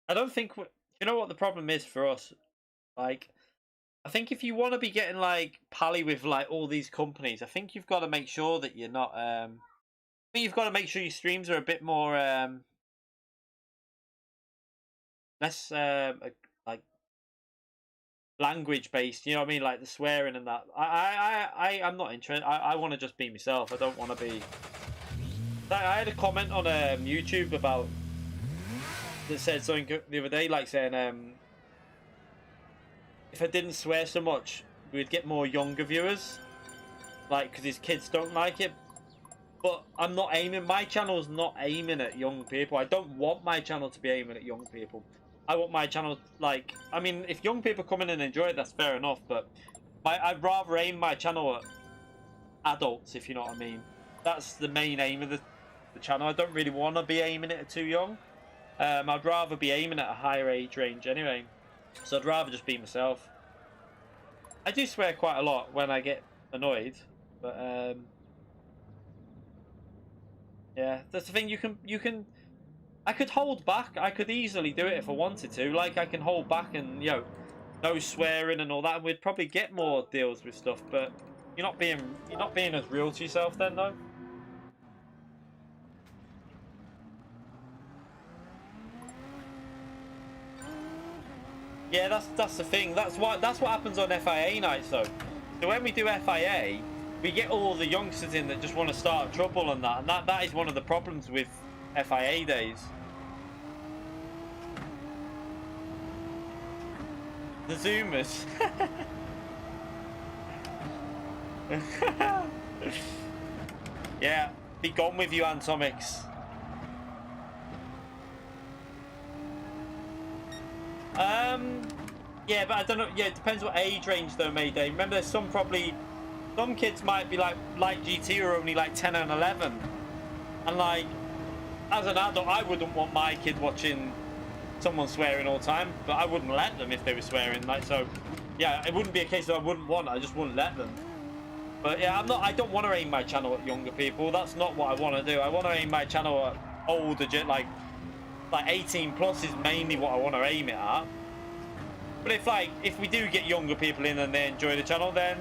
Speaker 1: I don't think... You know what the problem is for us? Like, I think if you want to be getting, like, pally with, like, all these companies, I think you've got to make sure that you're not... I think you've got to make sure your streams are a bit more... less, like, language based. You know what I mean? Like the swearing and that. I'm not interested. I want to just be myself. I don't want to be. I had a comment on YouTube about that said something the other day, like saying if I didn't swear so much, we'd get more younger viewers, like because his kids don't like it. But I'm not aiming. My channel's not aiming at young people. I don't want my channel to be aiming at young people. I want my channel, like, I mean, if young people come in and enjoy it, that's fair enough. But I'd rather aim my channel at adults, if you know what I mean. That's the main aim of the channel. I don't really want to be aiming it at too young. I'd rather be aiming at a higher age range anyway. So I'd rather just be myself. I do swear quite a lot when I get annoyed, but yeah, that's the thing. You can. I could hold back. I could easily do it if I wanted to. Like I can hold back and no swearing and all that. And we'd probably get more deals with stuff. But you're not being as real to yourself then, though. Yeah, that's the thing. That's what happens on FIA nights though. So when we do FIA, we get all the youngsters in that just want to start trouble and that is one of the problems with FIA days. The Zoomers. Yeah, be gone with you, Antomics. Yeah, but I don't know. Yeah, it depends what age range though, Mayday. Remember, there's some kids might be like GT are only like 10 and 11, and like as an adult, I wouldn't want my kid watching someone swearing all the time, but I wouldn't let them if they were swearing. Like so, yeah, it wouldn't be a case that I wouldn't want. I just wouldn't let them. But yeah, I don't want to aim my channel at younger people. That's not what I want to do. I want to aim my channel at older, like 18 plus is mainly what I want to aim it at. But if we do get younger people in and they enjoy the channel, then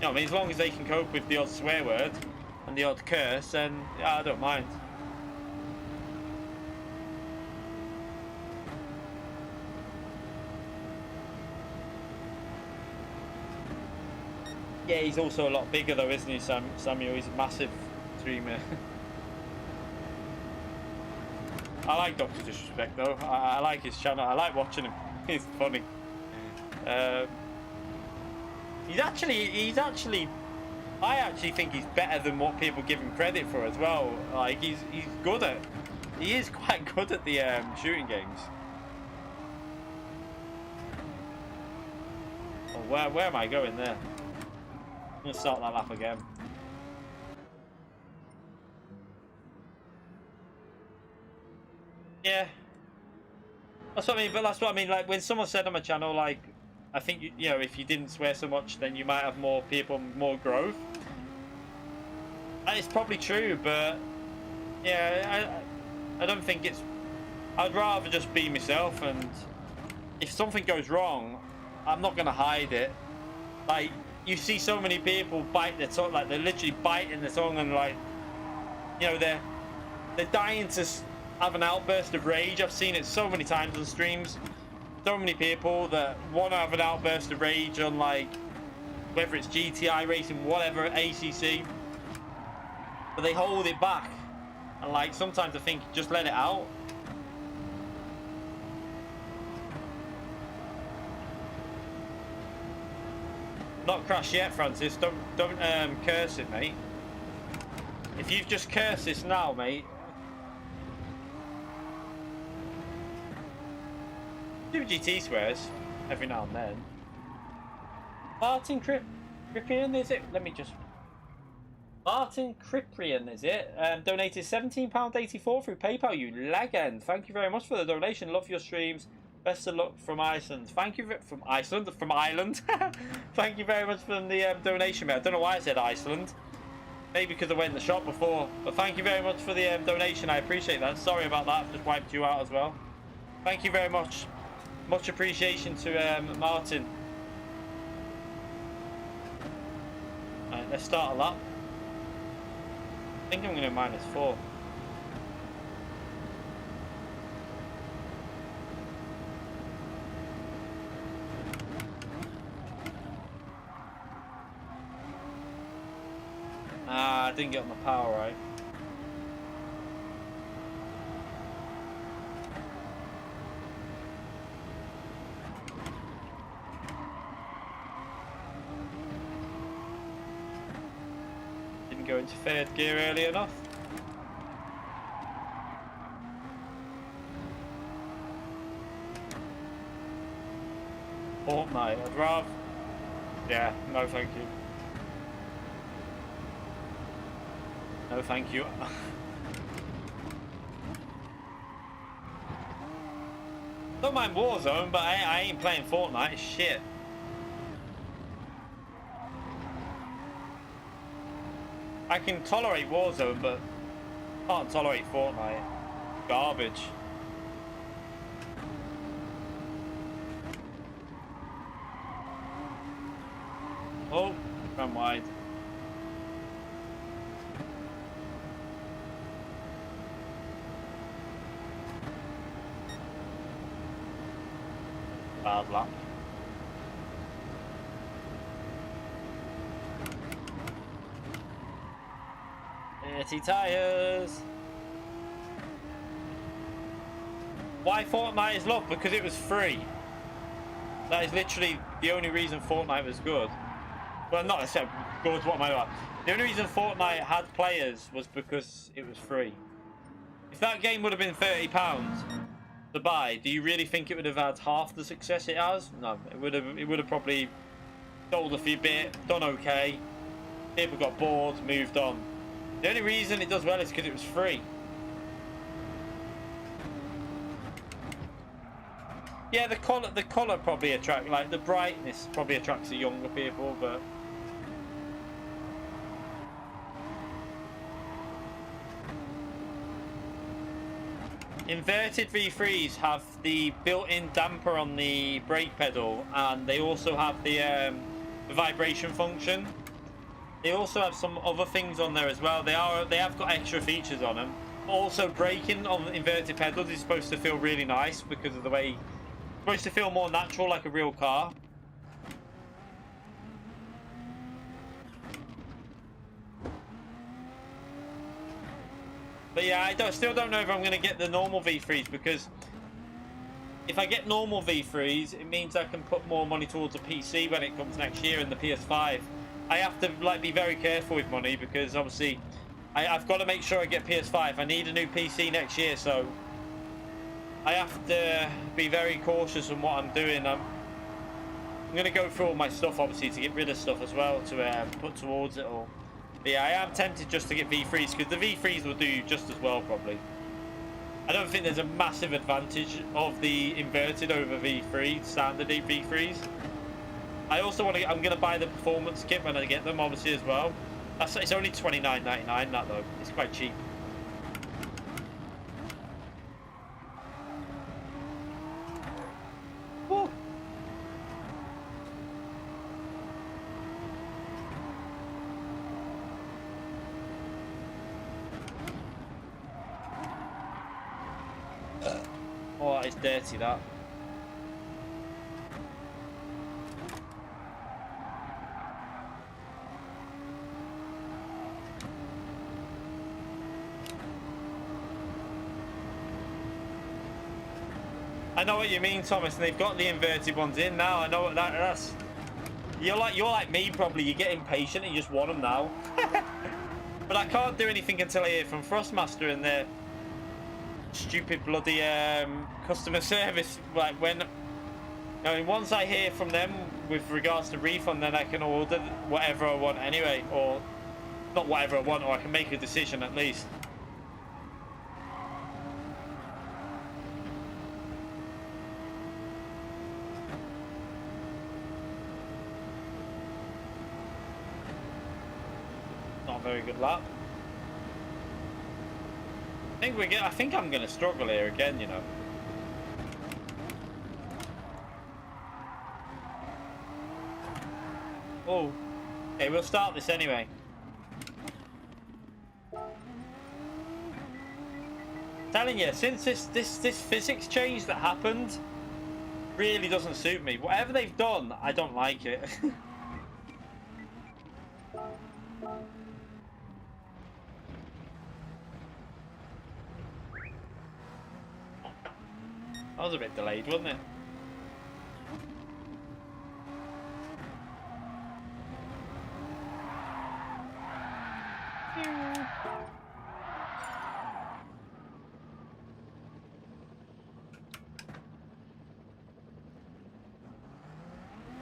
Speaker 1: I mean, as long as they can cope with the odd swear word and the odd curse, then yeah, I don't mind. Yeah, he's also a lot bigger though, isn't he, Samuel? He's a massive streamer. I like Dr. Disrespect though. I like his channel. I like watching him. He's funny. He's actually. I actually think he's better than what people give him credit for as well. Like he's good at. He is quite good at the shooting games. Oh, where am I going there? I'm gonna start that lap again. Yeah, that's what I mean. But that's what I mean. Like when someone said on my channel, like, I think if you didn't swear so much, then you might have more people, more growth. It's probably true, but yeah, I don't think it's. I'd rather just be myself, and if something goes wrong, I'm not gonna hide it. Like you see so many people bite their tongue, like they're literally biting their tongue, and like they're dying to have an outburst of rage. I've seen it so many times on streams. So many people that want to have an outburst of rage on, like, whether it's GTI racing, whatever, ACC, but they hold it back. And like sometimes I think just let it out. Not crashed yet, Francis. Don't curse it, mate. If you've just cursed this now, mate. GT swears every now and then. Martin Criprian, is it? Let me just. Martin Criprian, is it? Donated £17.84 through PayPal. You legend. Thank you very much for the donation. Love your streams. Best of luck from Iceland. Thank you from Iceland. From Ireland. Thank you very much for the donation, mate. I don't know why I said Iceland. Maybe because I went in the shop before. But thank you very much for the donation. I appreciate that. Sorry about that. Just wiped you out as well. Thank you very much. Much appreciation to Martin. Right, let's start a lap. I think I'm going to -4. I didn't get my power right. Didn't go into third gear early enough. Fortnite, I'd rather... Yeah, no thank you. No thank you. Don't mind Warzone, but I ain't playing Fortnite, it's shit. I can tolerate Warzone, but can't tolerate Fortnite. Garbage. Oh, ran wide. Bad lap. Dirty tyres. Why Fortnite is loved? Because it was free. That is literally the only reason Fortnite was good. Well, not except good. What am I about? The only reason Fortnite had players was because it was free. If that game would have been £30 to buy, do you really think it would have had half the success it has? No, it would have probably sold a few bit, done okay. People got bored, moved on. The only reason it does well is because it was free. Yeah, the colour probably attracts, like the brightness probably attracts the younger people, but inverted V3s have the built-in damper on the brake pedal, and they also have the vibration function. They also have some other things on there as well. They have got extra features on them. Also, braking on inverted pedals is supposed to feel really nice because of the way it's supposed to feel more natural, like a real car. But yeah, I still don't know if I'm going to get the normal V3s, because if I get normal V3s, it means I can put more money towards a PC when it comes next year in the PS5. I have to be very careful with money, because obviously I've got to make sure I get PS5. I need a new PC next year, so I have to be very cautious on what I'm doing. I'm going to go through all my stuff, obviously, to get rid of stuff as well, to put towards it all. But yeah, I am tempted just to get V3s, because the V3s will do just as well, probably. I don't think there's a massive advantage of the inverted over V3, standard V3s. I also want to. I'm going to buy the performance kit when I get them, obviously, as well. It's only $29.99, that though. It's quite cheap. Woo. Oh, it's dirty, that. I know what you mean, Thomas, and they've got the inverted ones in now. I know what that's. You're like me, probably. You get impatient and you just want them now. But I can't do anything until I hear from Thrustmaster and their stupid bloody customer service. Like when, I mean, once I hear from them with regards to refund, then I can order whatever I want anyway, or not whatever I want, or I can make a decision at least. Very good lap. I think I'm going to struggle here again, you know. Oh, okay, we'll start this anyway. Telling you, since this physics change that happened really doesn't suit me. Whatever they've done, I don't like it. That was a bit delayed, wasn't it?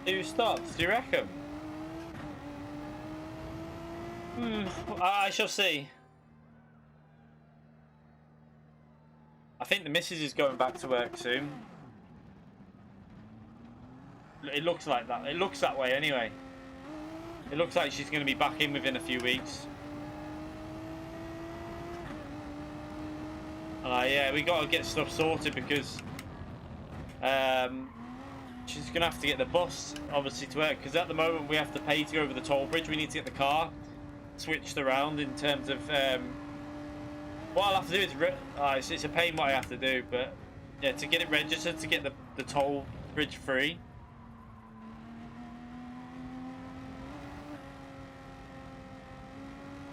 Speaker 1: Two stops, do you reckon? I shall see. I think the missus is going back to work soon. It looks like that. It looks that way anyway. It looks like she's going to be back in within a few weeks. And yeah, we got to get stuff sorted because she's going to have to get the bus, obviously, to work. Because at the moment we have to pay to go over the toll bridge. We need to get the car switched around in terms of... what I'll have to do is... it's a pain what I have to do, but... yeah, to get it registered, to get the toll bridge free.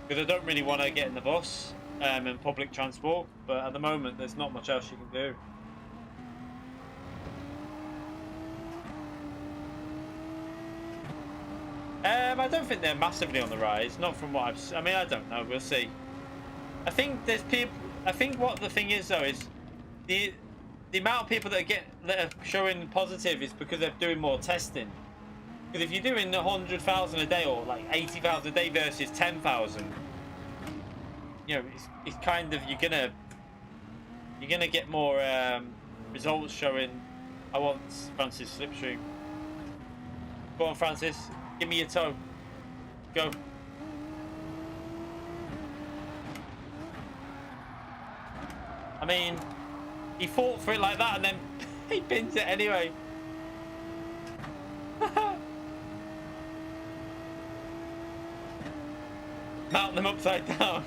Speaker 1: Because I don't really want to get in the bus in public transport, but at the moment there's not much else you can do. I don't think they're massively on the rise, not from what I mean, I don't know, we'll see. I think there's people. I think what the thing is though is the amount of people that are showing positive is because they're doing more testing. Because if you're doing 100,000 a day or like 80,000 a day versus 10,000, you know, it's kind of you're gonna get more results showing. I want Francis slipstream. Go on, Francis. Give me your toe. Go. I mean, he fought for it like that and then he pins it anyway. Mount them upside down.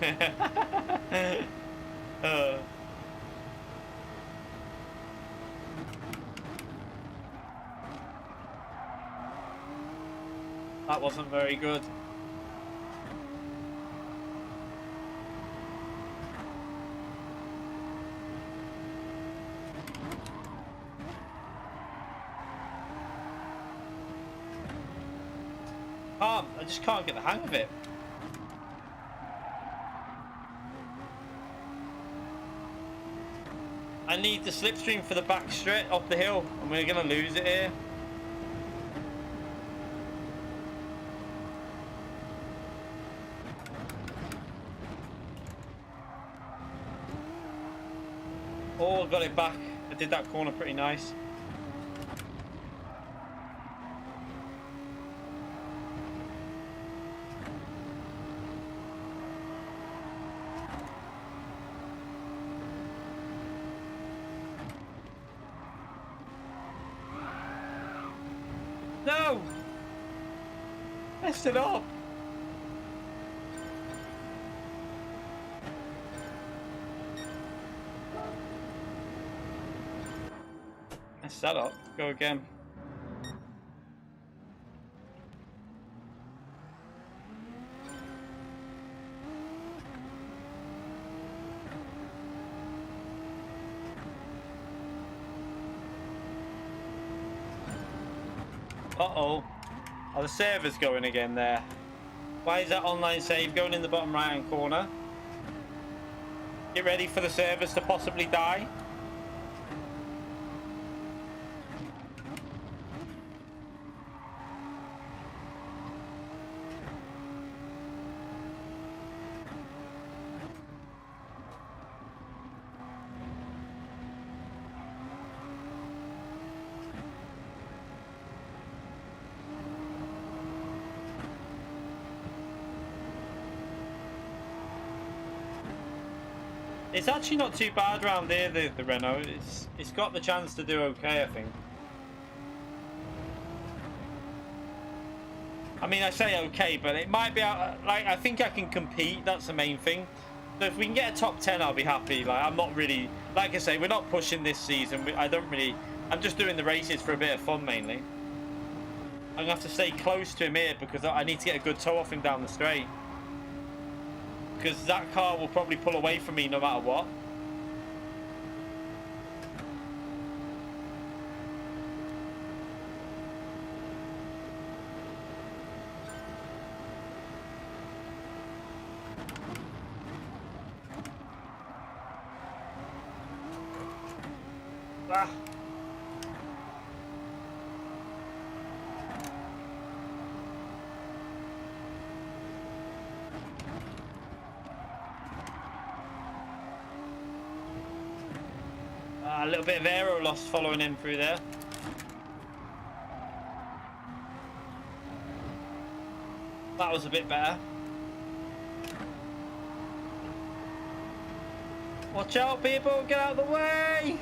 Speaker 1: That wasn't very good. I just can't get the hang of it. I need the slipstream for the back straight up the hill, and we're gonna lose it here. Oh, got it back. I did that corner pretty nice. No! Messed it up! Messed that up. Go again. Uh-oh. Oh, the server's going again there. Why is that online save going in the bottom right hand corner? Get ready for the servers to possibly die. It's actually not too bad around here, the Renault. It's got the chance to do okay, I think. I mean, I say okay, but it might be like I think I can compete. That's the main thing. So if we can get a top 10, I'll be happy. Like I'm not really, like I say, we're not pushing this season. I'm just doing the races for a bit of fun mainly. I'm gonna have to stay close to him here because I need to get a good toe off him down the straight. Because that car will probably pull away from me no matter what. Ah. A little bit of aero loss following in through there. That was a bit better. Watch out, people! Get out of the way!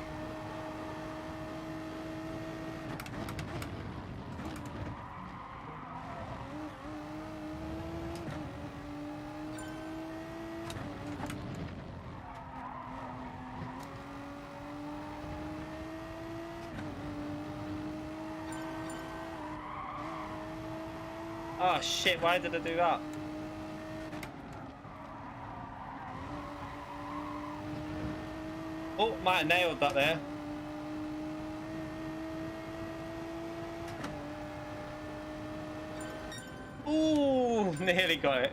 Speaker 1: Oh shit, why did I do that? Oh, might have nailed that there. Ooh, nearly got it.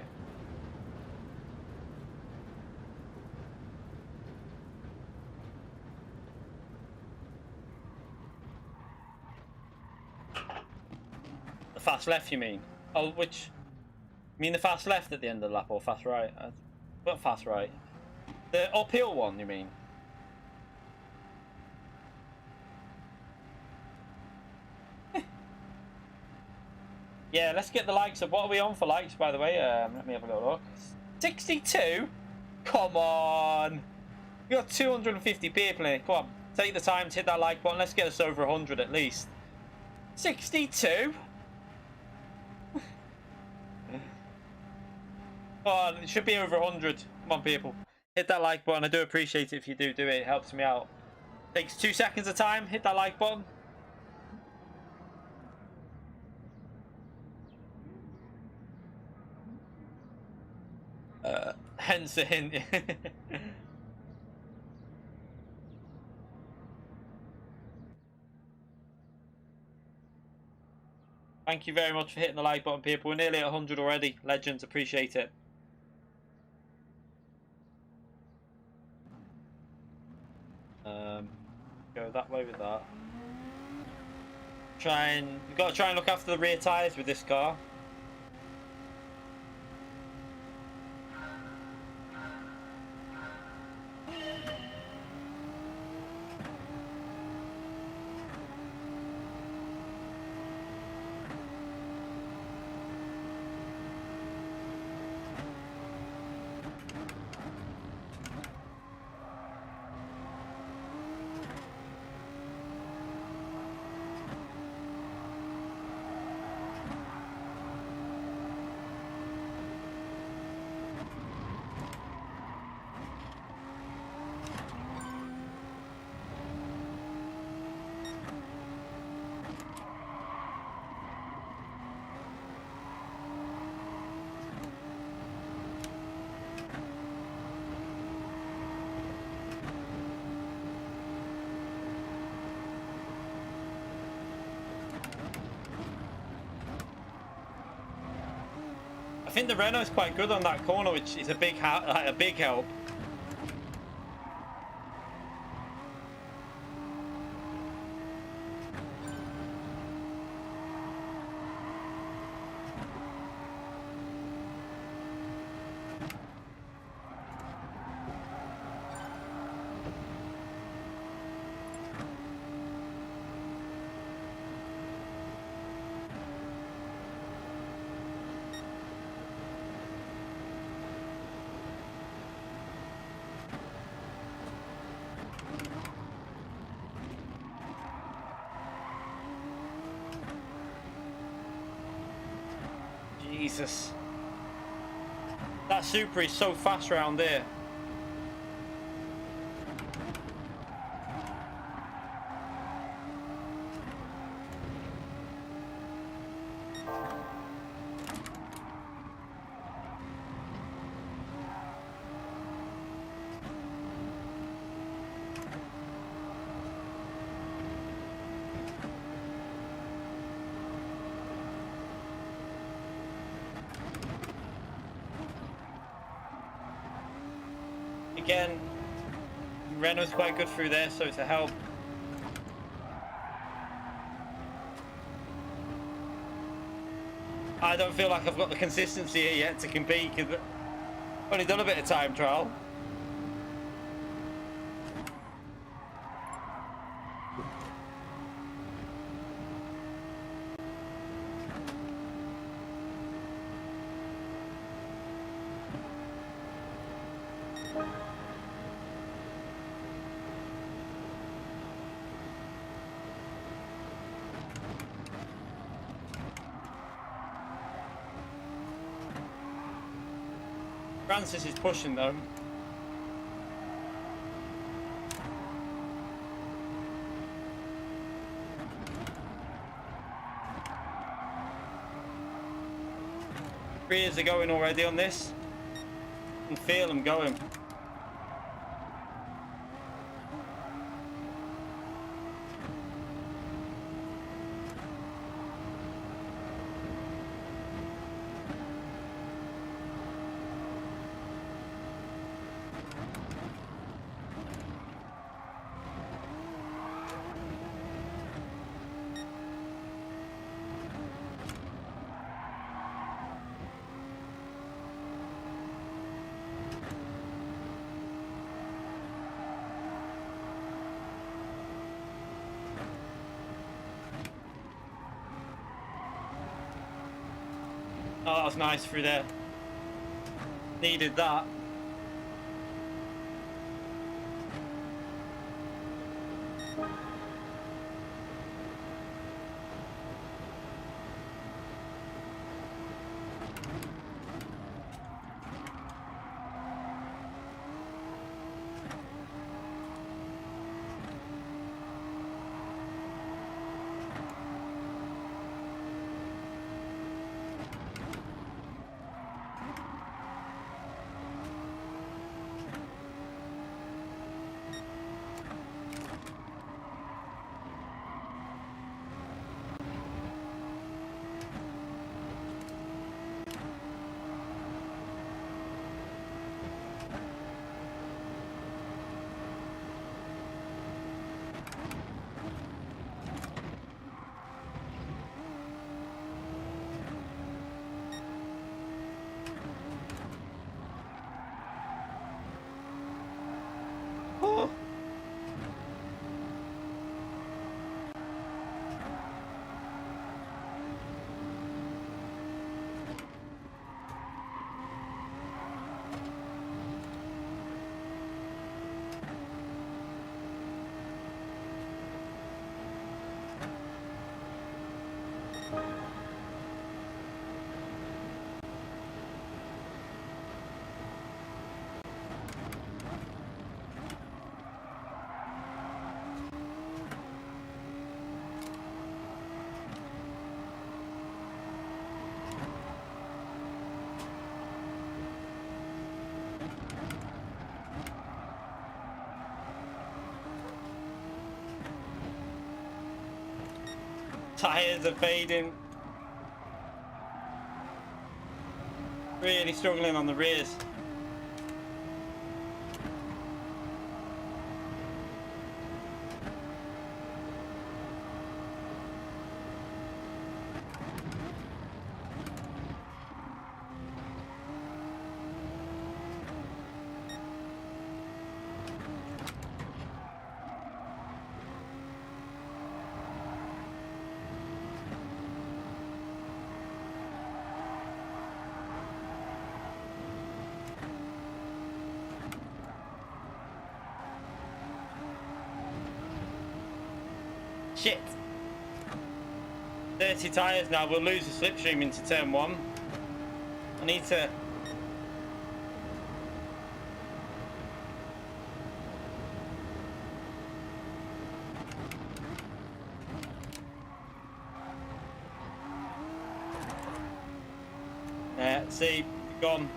Speaker 1: The fast left, you mean? Oh, which? You mean the fast left at the end of the lap or fast right? What fast right? The uphill one, you mean? Yeah, let's get the likes up. What are we on for likes, by the way? Let me have a little look. 62? Come on. We got 250 people in it. Come on, take the time to hit that like button. Let's get us over 100 at least. 62? Oh, it should be over 100. Come on, people. Hit that like button. I do appreciate it if you do it. It helps me out. Takes 2 seconds of time. Hit that like button. Hence the hint. Thank you very much for hitting the like button, people. We're nearly at 100 already. Legends, appreciate it. Go that way with that. You've got to try and look after the rear tyres with this car. I think the Renault's quite good on that corner, which is a big help. Jesus. That Supra is so fast around there. Again, Renault's quite good through there, so it's a help. I don't feel like I've got the consistency here yet to compete because I've only done a bit of time trial. Francis is pushing though. Rears are going already on this. I can feel them going. Oh, that was nice through there. Needed that. Tires are fading. Really struggling on the rears. Shit. 30 tyres now, we'll lose the slipstream into turn 1. I need to... see, gone.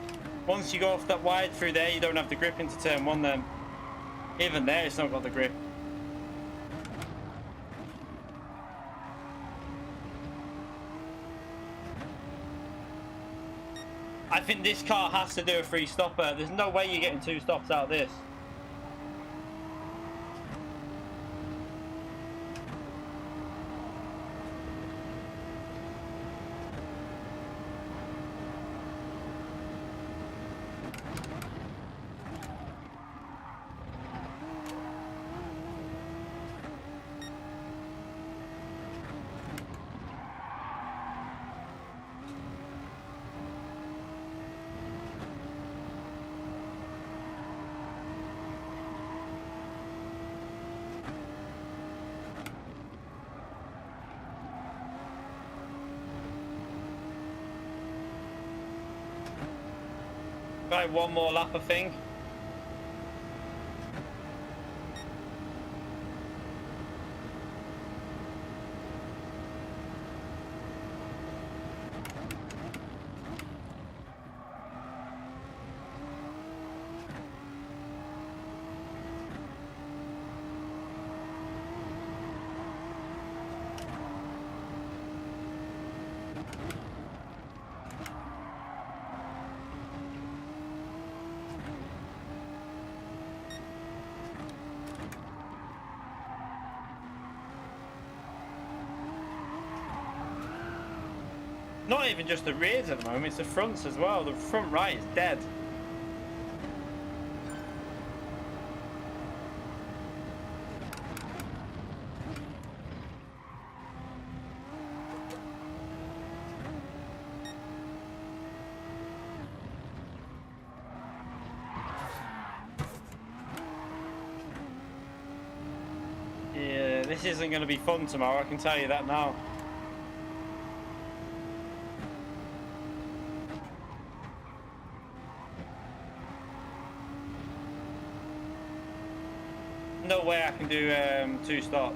Speaker 1: Once you go off that wide through there, you don't have the grip into turn 1 then. Even there, it's not got the grip. I think this car has to do a free stopper. There's no way you're getting 2 stops out of this. Try one more lap, I think. Not even just the rears at the moment, it's the fronts as well. The front right is dead. Yeah, this isn't going to be fun tomorrow, I can tell you that now. No way I can do 2-stop.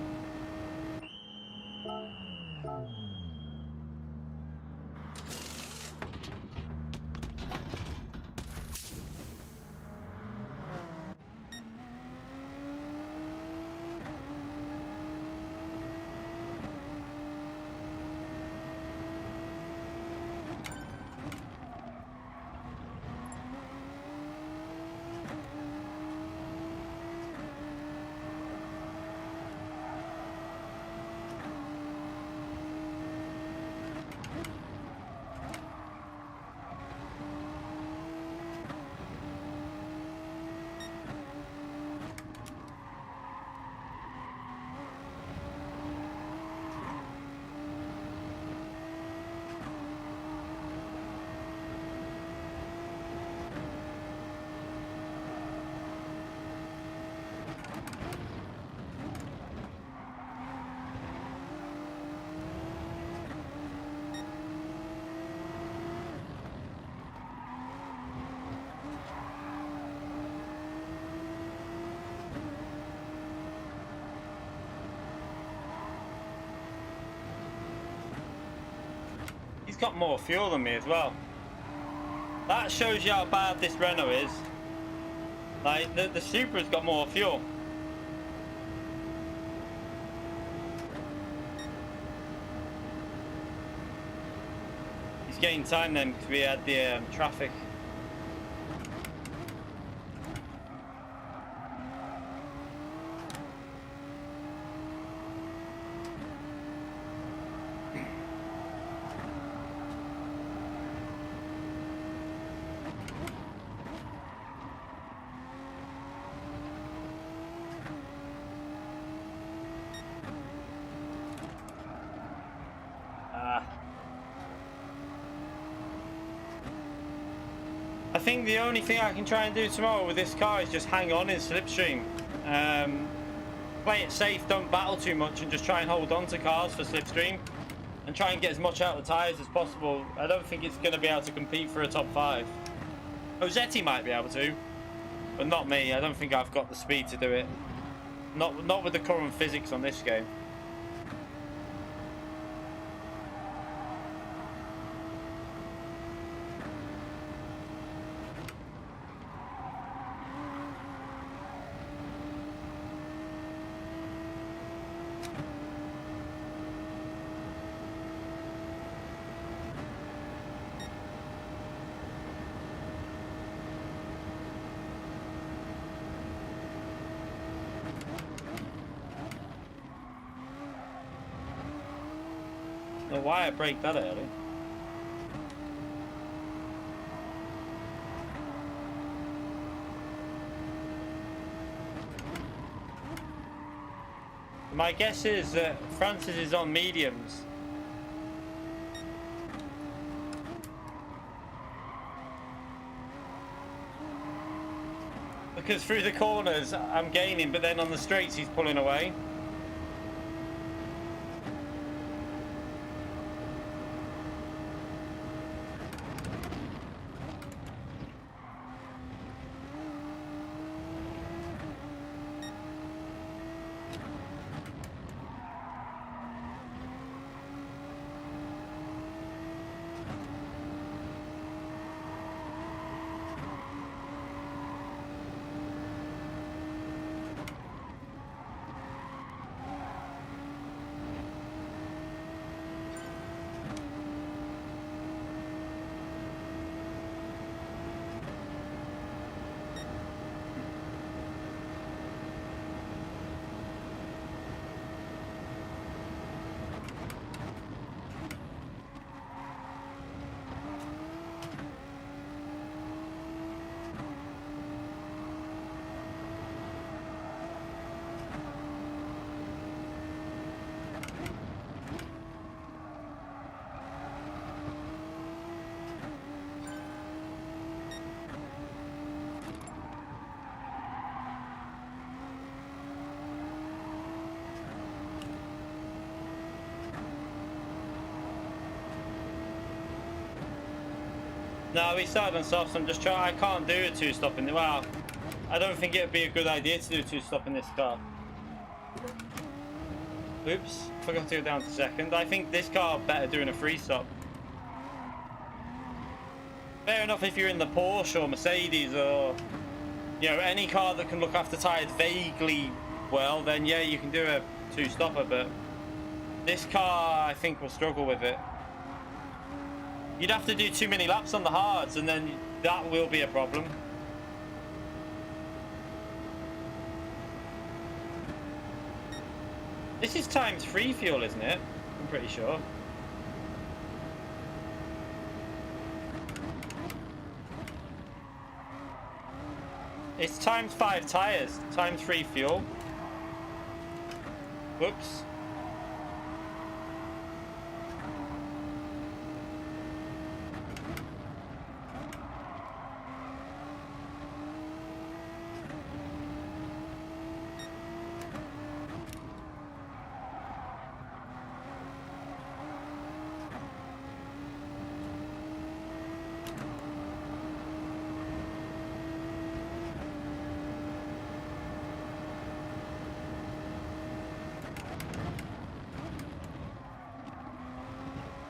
Speaker 1: He's got more fuel than me as well. That shows you how bad this Renault is. Like, the Supra's got more fuel. He's getting time then because we had the traffic. I think the only thing I can try and do tomorrow with this car is just hang on in slipstream. Play it safe, don't battle too much, and just try and hold on to cars for slipstream and try and get as much out of the tyres as possible. I don't think it's going to be able to compete for a top 5. Osetti might be able to, but not me. I don't think I've got the speed to do it. Not with the current physics on this game. Why I break that early? My guess is that Francis is on mediums. Because through the corners I'm gaining, but then on the straights he's pulling away. No, we started on softs. I'm just trying. I can't do a two-stop in the. Well, I don't think it'd be a good idea to do a two-stop in this car. Oops, forgot to go down to second. I think this car better doing a three-stop. Fair enough if you're in the Porsche or Mercedes or, you know, any car that can look after tyres vaguely well, then yeah, you can do a two-stopper, but this car, I think, will struggle with it. You'd have to do too many laps on the hards, and then that will be a problem. This is ×3 fuel, isn't it? I'm pretty sure. It's ×5 tyres, ×3 fuel. Whoops.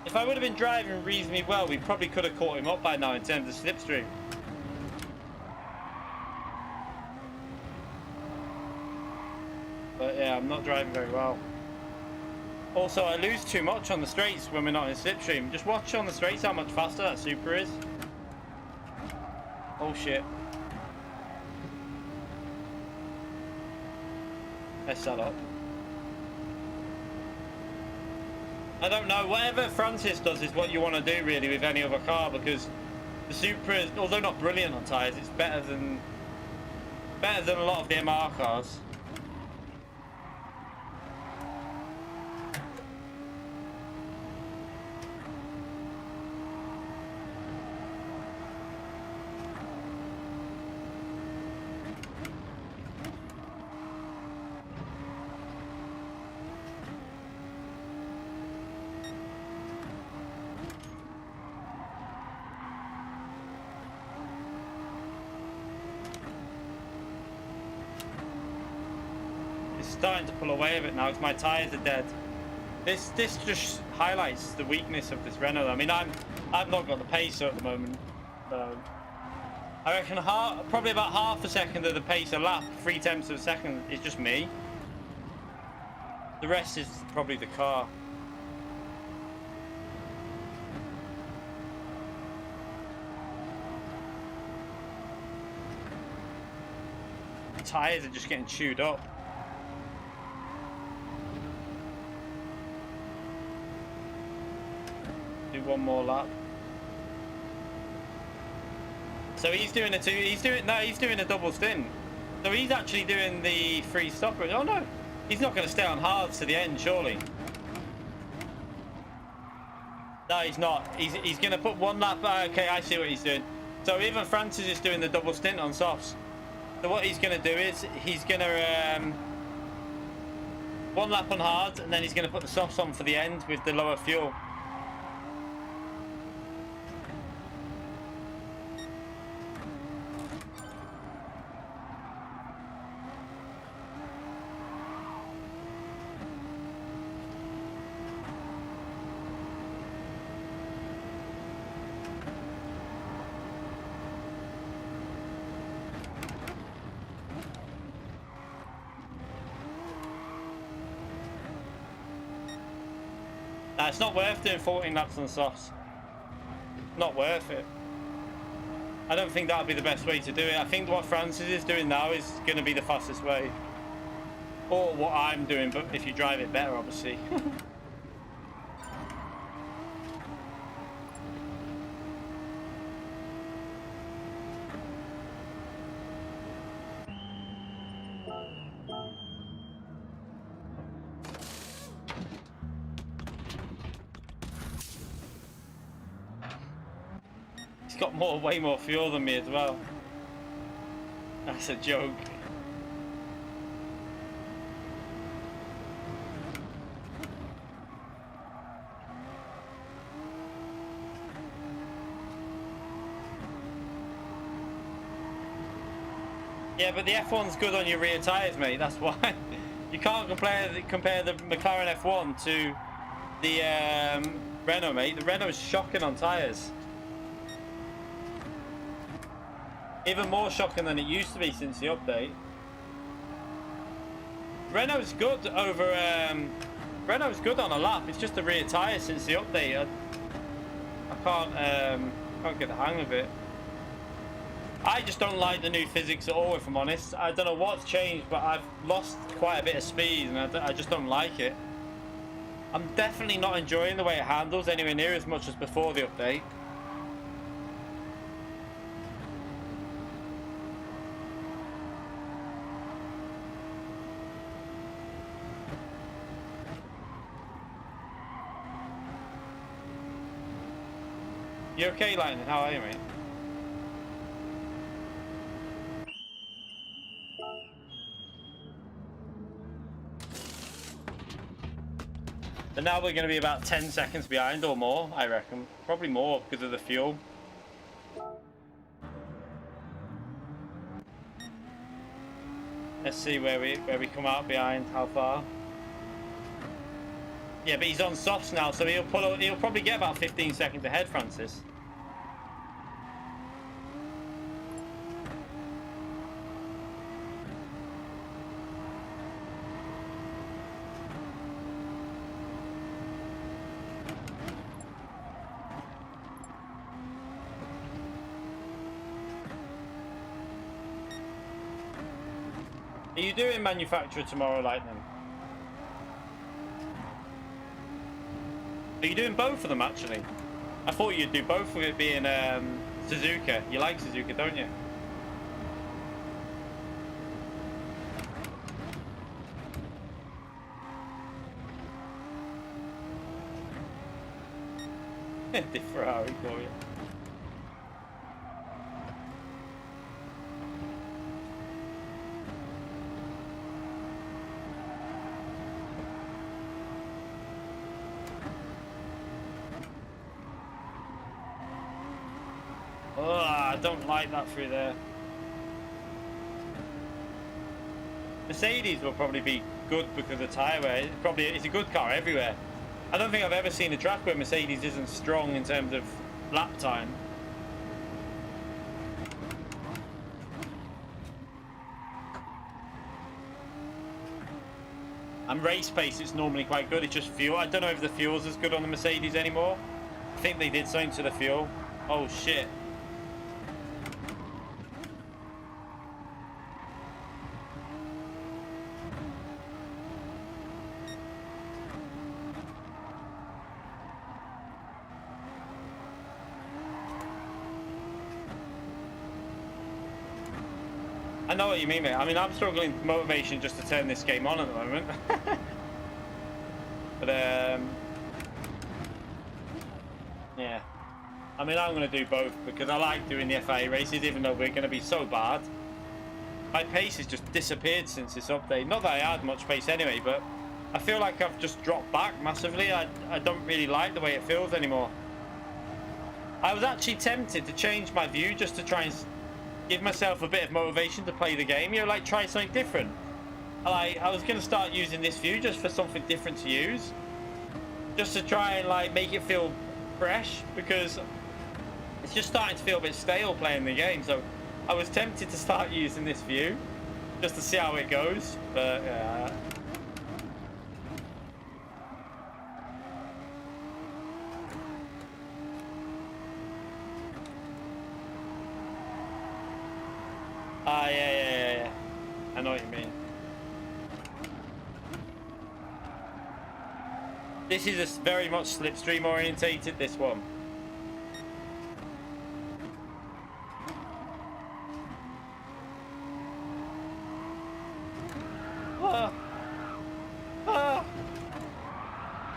Speaker 1: If I would have been driving reasonably well, we probably could have caught him up by now in terms of slipstream. But yeah, I'm not driving very well. Also, I lose too much on the straights when we're not in slipstream. Just watch on the straights how much faster that Supra is. Oh shit. Mess that up. I don't know, whatever Francis does is what you want to do really with any other car, because the Supra, although not brilliant on tyres, it's better than a lot of the MR cars. Starting to pull away a bit now because my tyres are dead. This just highlights the weakness of this Renault. I mean, I've not got the pacer at the moment. So I reckon probably about half a second of the pace a lap, 3/10 of a second, is just me. The rest is probably the car. The tyres are just getting chewed up. Do one more lap. So he's doing he's doing a double stint. So he's actually doing the free stopper. Oh no, he's not going to stay on hards to the end, surely. No, he's not. He's going to put one lap. Okay, I see what he's doing. So even Francis is doing the double stint on softs. So what he's going to do is he's going to one lap on hard, and then he's going to put the softs on for the end with the lower fuel. It's not worth doing 14 laps on softs. Not worth it. I don't think that would be the best way to do it. I think what Francis is doing now is going to be the fastest way. Or what I'm doing, but if you drive it better, obviously. Got way more fuel than me as well. That's a joke. Yeah, but the F1's good on your rear tyres, mate. That's why. You can't compare the McLaren F1 to the Renault, mate. The Renault's shocking on tyres. Even more shocking than it used to be since the update. Renault's good over Renault's good on a lap. It's just the rear tyres since the update. I can't get the hang of it. I just don't like the new physics at all, if I'm honest. I don't know what's changed, but I've lost quite a bit of speed, and I just don't like it. I'm definitely not enjoying the way it handles anywhere near as much as before the update. You okay, Lightning? How are you, mate? And now we're going to be about 10 seconds behind or more, I reckon. Probably more because of the fuel. Let's see where we come out behind, how far. Yeah, but he's on softs now, so he'll probably get about 15 seconds ahead, Francis. Are you doing manufacturer tomorrow, Lightning? Are you doing both of them, actually? I thought you'd do both with it being Suzuka. You like Suzuka, don't you? The Ferrari for you. Oh, I don't like that through there. Mercedes will probably be good because of tyre wear. It's a good car everywhere. I don't think I've ever seen a track where Mercedes isn't strong in terms of lap time. And race pace, it's normally quite good. It's just fuel. I don't know if the fuel's as good on the Mercedes anymore. I think they did something to the fuel. Oh shit. I know what you mean, mate. I mean, I'm struggling with motivation just to turn this game on at the moment. But, yeah. I mean, I'm going to do both because I like doing the FIA races, even though we're going to be so bad. My pace has just disappeared since this update. Not that I had much pace anyway, but I feel like I've just dropped back massively. I don't really like the way it feels anymore. I was actually tempted to change my view just to try and give myself a bit of motivation to play the game, you know, like try something different. I was going to start using this view just for something different to use, just to try and like make it feel fresh, because it's just starting to feel a bit stale playing the game. So I was tempted to start using this view just to see how it goes, but yeah. Yeah. I know what you mean. This is a very much slipstream orientated, this one.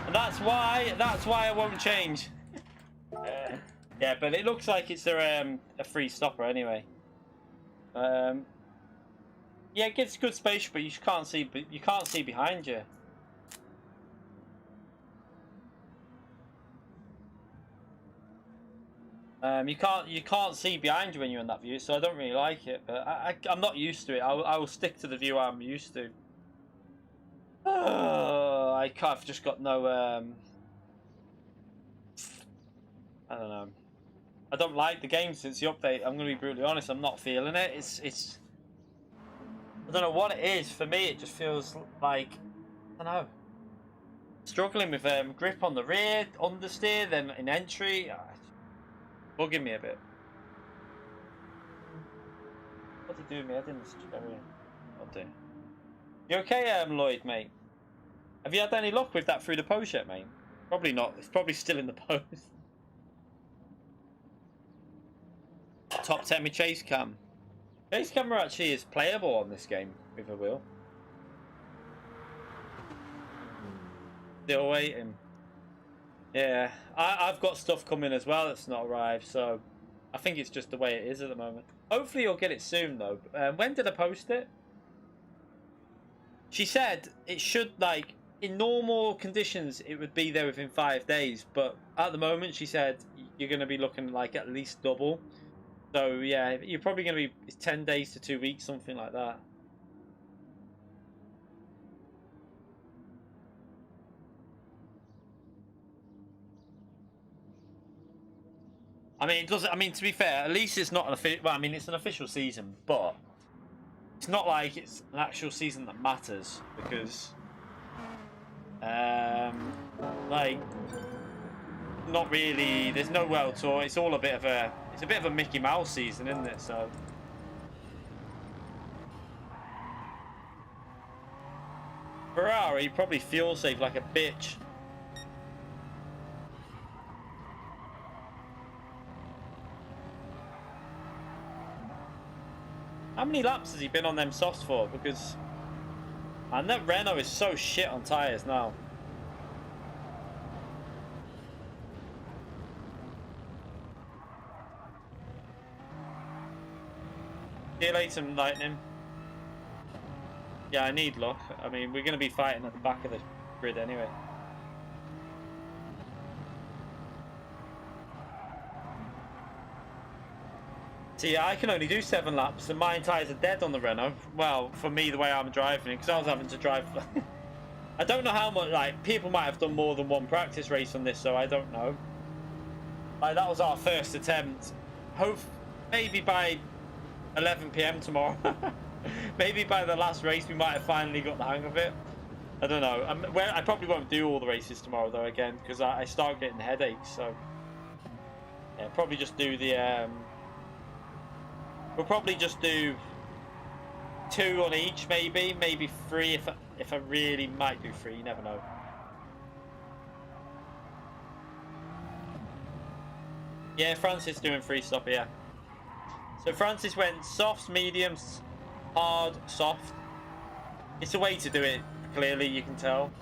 Speaker 1: And that's why I won't change. Yeah, but it looks like it's a free stopper anyway. Yeah, it gives good space, but you can't see behind you. You can't see behind you when you're in that view, so I don't really like it. But I'm not used to it. I will stick to the view I'm used to. I've just got no. I don't know. I don't like the game since the update. I'm gonna be brutally honest. I'm not feeling it. It's. I don't know what it is. For me, it just feels like I don't know. Struggling with grip on the rear, understeer, then in entry. Bugging me a bit. What did he do with me? I didn't. I'll do. You okay, Lloyd, mate? Have you had any luck with that through the post yet, mate? Probably not. It's probably still in the post. Top 10 with chase cam. Chase camera actually is playable on this game with a wheel. Still waiting. Yeah, I've got stuff coming as well that's not arrived, so I think it's just the way it is at the moment. Hopefully you'll get it soon though. When did I post it? She said it should, like, in normal conditions it would be there within 5 days, but at the moment she said you're going to be looking like at least double. So yeah, you're probably going to be 10 days to 2 weeks, something like that. I mean, it doesn't. I mean, to be fair, at least it's not an official. Well, I mean, it's an official season, but it's not like it's an actual season that matters because, like, not really. There's no World Tour. It's all a bit of a. It's a bit of a Mickey Mouse season, isn't it? So. Ferrari probably fuel safe like a bitch. How many laps has he been on them softs for? Because, and that Renault is so shit on tyres now. See you later, Lightning. Yeah, I need luck. I mean, we're going to be fighting at the back of the grid anyway. See, I can only do 7 laps, and my tyres are dead on the Renault. Well, for me, the way I'm driving it, because I was having to drive. I don't know how much. Like, people might have done more than one practice race on this, so I don't know. Like, that was our first attempt. Hope maybe by 11 PM tomorrow. Maybe by the last race, we might have finally got the hang of it. I don't know. I probably won't do all the races tomorrow though, again, because I start getting headaches. So yeah, probably just do the. We'll probably just do 2 on each, maybe 3 if I really might do 3. You never know. Yeah, Francis doing free stop here. So Francis went softs, mediums, hard, soft. It's a way to do it. Clearly, you can tell.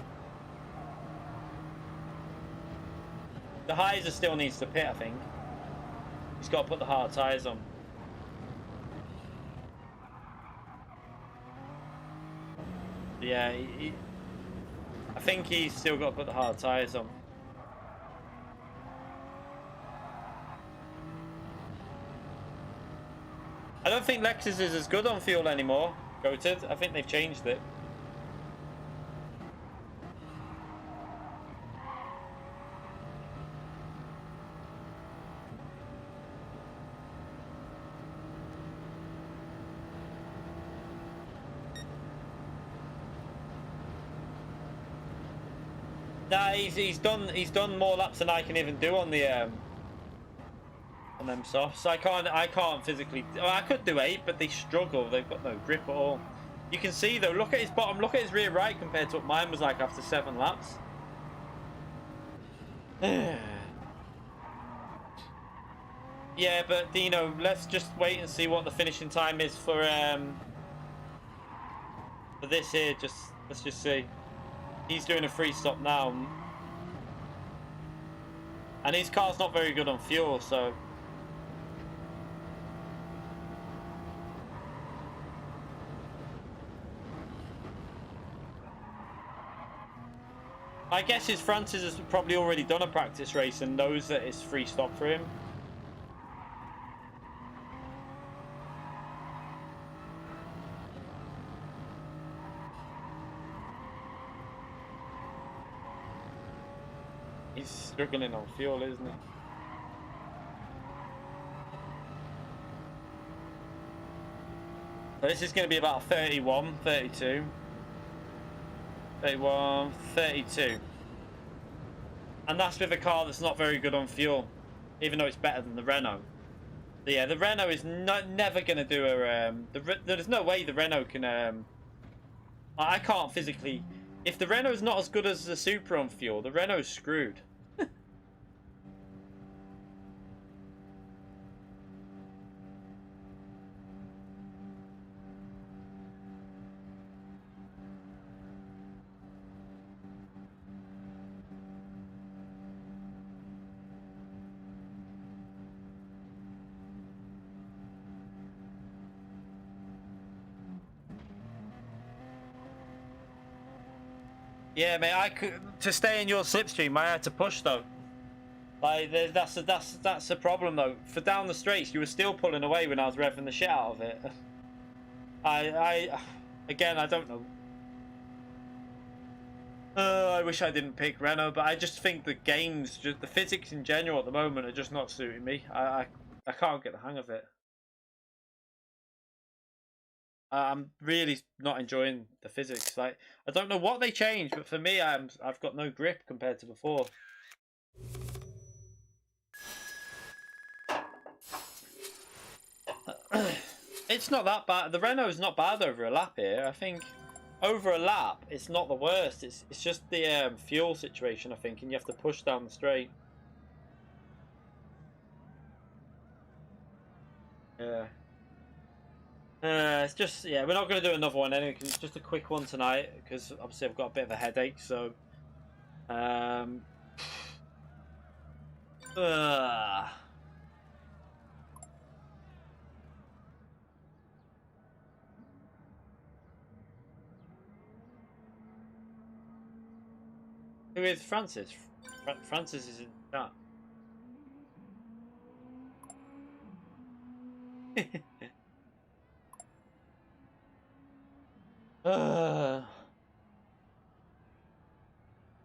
Speaker 1: The Heiser still needs to pit, I think. He's got to put the hard tyres on. Yeah, I think he's still got to put the hard tyres on. I don't think Lexus is as good on fuel anymore, Goated. I think they've changed it. Nah, he's done more laps than I can even do on the on them softs. I can't physically. Well, I could do 8, but they struggle. They've got no grip at all. You can see though. Look at his bottom. Look at his rear right compared to what mine was like after 7 laps. Yeah, but you know, let's just wait and see what the finishing time is for this here. Let's just see. He's doing a free stop now, and his car's not very good on fuel, so. My guess is Francis has probably already done a practice race and knows that it's free stop for him. He's struggling on fuel, isn't he? So this is going to be about 31, 32. 31, 32. And that's with a car that's not very good on fuel, even though it's better than the Renault. So yeah, the Renault is never going to do a... there's no way the Renault can... I can't physically... If the Renault's not as good as the Supra on fuel, the Renault's screwed. Yeah, mate. I could to stay in your slipstream. I had to push though. Like that's the problem though. For down the straights, you were still pulling away when I was revving the shit out of it. Again, I don't know. I wish I didn't pick Renault, but I just think the games, just the physics in general at the moment, are just not suiting me. I can't get the hang of it. I'm really not enjoying the physics. Like I don't know what they changed, but for me, I've got no grip compared to before. It's not that bad. The Renault is not bad over a lap here. I think over a lap, it's not the worst. It's just the fuel situation, I think, and you have to push down the straight. Yeah. It's just, yeah, we're not going to do another one anyway, 'cause it's just a quick one tonight, because obviously I've got a bit of a headache, so... Who is Francis? Francis is in chat.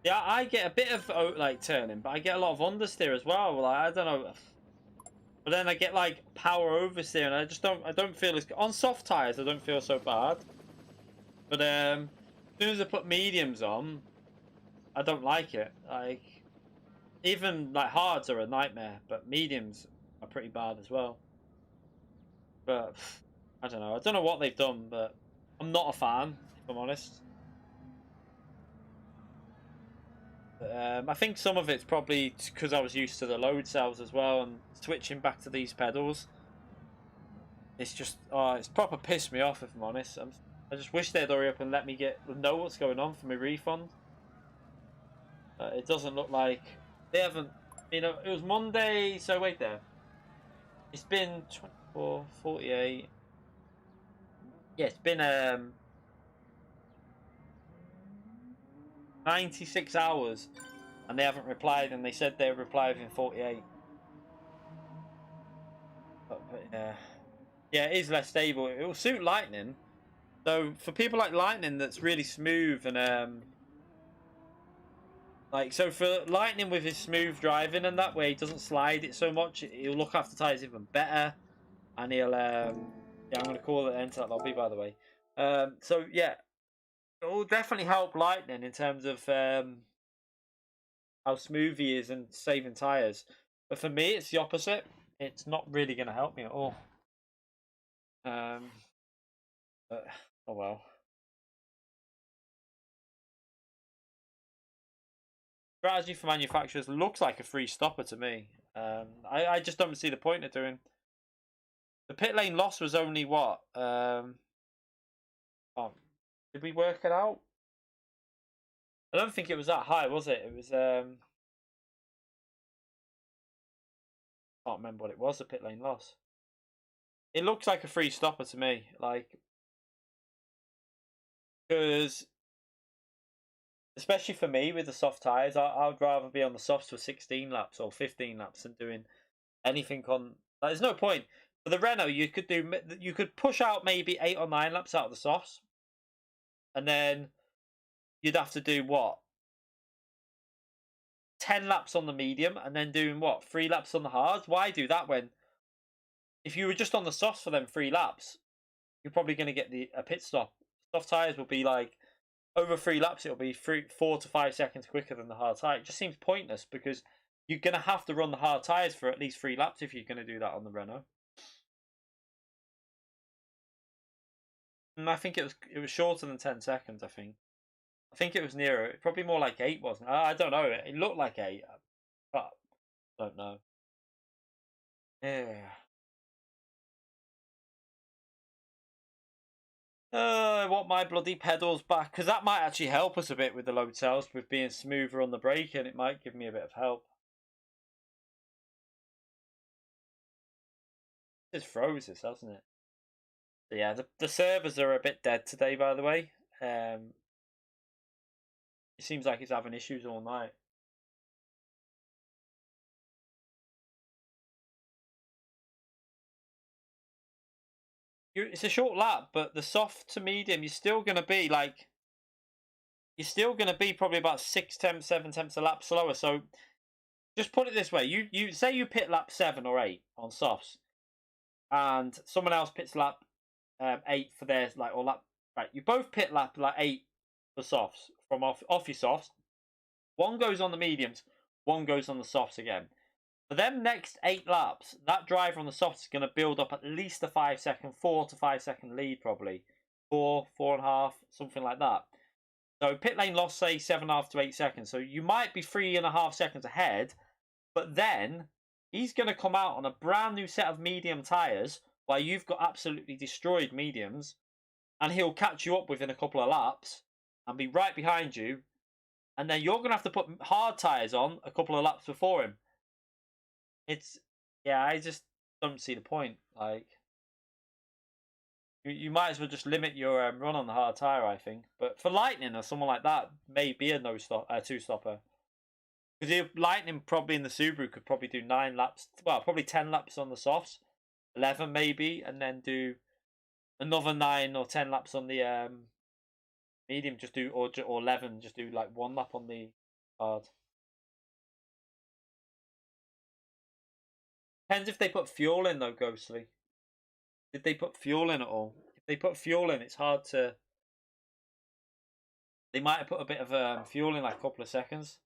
Speaker 1: Yeah, I get a bit of like turning, but I get a lot of understeer as well. Like I don't know, but then I get like power oversteer, and I don't feel as on soft tires. I don't feel so bad, but as soon as I put mediums on, I don't like it. Like even like hards are a nightmare, but mediums are pretty bad as well. But I don't know. I don't know what they've done, but I'm not a fan, if I'm honest. I think some of it's probably because I was used to the load cells as well, and switching back to these pedals. It's just, it's proper pissed me off, if I'm honest. I just wish they'd hurry up and let me know what's going on for my refund. It doesn't look like they haven't. You know, it was Monday, so wait there. It's been 24, 48. Yeah, it's been 96 hours, and they haven't replied, and they said they'll reply within 48. But yeah. Yeah, it is less stable. It will suit Lightning. So for people like Lightning, that's really smooth and like so for Lightning with his smooth driving and that way he doesn't slide it so much. He'll look after tires even better, and he'll yeah, I'm gonna call it enter that lobby by the way. So yeah, it will definitely help Lightning in terms of how smooth he is and saving tires. But for me, it's the opposite. It's not really gonna help me at all. But, oh well. Strategy for manufacturers looks like a free stopper to me. I just don't see the point of doing. The pit lane loss was only what? Oh, did we work it out? I don't think it was that high, was it? It was can't remember what it was. The pit lane loss. It looks like a free stopper to me, like because especially for me with the soft tires, I would rather be on the softs for 16 laps or 15 laps than doing anything on. Like, there's no point for the Renault. You could push out maybe 8 or 9 laps out of the softs, and then you'd have to do what 10 laps on the medium and then doing what, 3 laps on the hards? Why do that when if you were just on the softs for them 3 laps, you're probably going to get a pit stop. Soft tires will be like over 3 laps, it'll be 4 to 5 seconds quicker than the hard tire. It just seems pointless because you're going to have to run the hard tires for at least 3 laps if you're going to do that on the Renault. And I think it was shorter than 10 seconds. I think it was nearer. Probably more like 8, wasn't it? I don't know. It looked like 8, but I don't know. Yeah. I want my bloody pedals back because that might actually help us a bit with the load cells, with being smoother on the brake, and it might give me a bit of help. It's froze this, hasn't it? So yeah, the servers are a bit dead today, by the way. It seems like it's having issues all night. It's a short lap, but the soft to medium, you're still going to be like, you're still going to be probably about 6 tenths, 7 tenths a lap slower. So just put it this way: you say you pit lap 7 or 8 on softs, and someone else pits lap 8 for theirs, like, or lap, right? You both pit lap like 8 for softs from off your softs. One goes on the mediums, one goes on the softs again. For them next 8 laps, that driver on the softs is going to build up at least a 4 to 5 second lead, probably 4.5, something like that. So pit lane loss, say 7.5 to 8 seconds. So you might be 3.5 seconds ahead, but then he's going to come out on a brand new set of medium tyres while you've got absolutely destroyed mediums, and he'll catch you up within a couple of laps and be right behind you, and then you're going to have to put hard tyres on a couple of laps before him. Yeah, I just don't see the point. Like, you might as well just limit your run on the hard tyre, I think. But for Lightning or someone like that, maybe a two-stopper. Because Lightning probably in the Subaru could probably do 9 laps, well, probably 10 laps on the softs, 11 maybe, and then do another 9 or 10 laps on the medium. Just do or 11, just do like 1 lap on the hard. Depends if they put fuel in though, Ghostly. Did they put fuel in at all? If they put fuel in, it's hard to. They might have put a bit of fuel in, like a couple of seconds.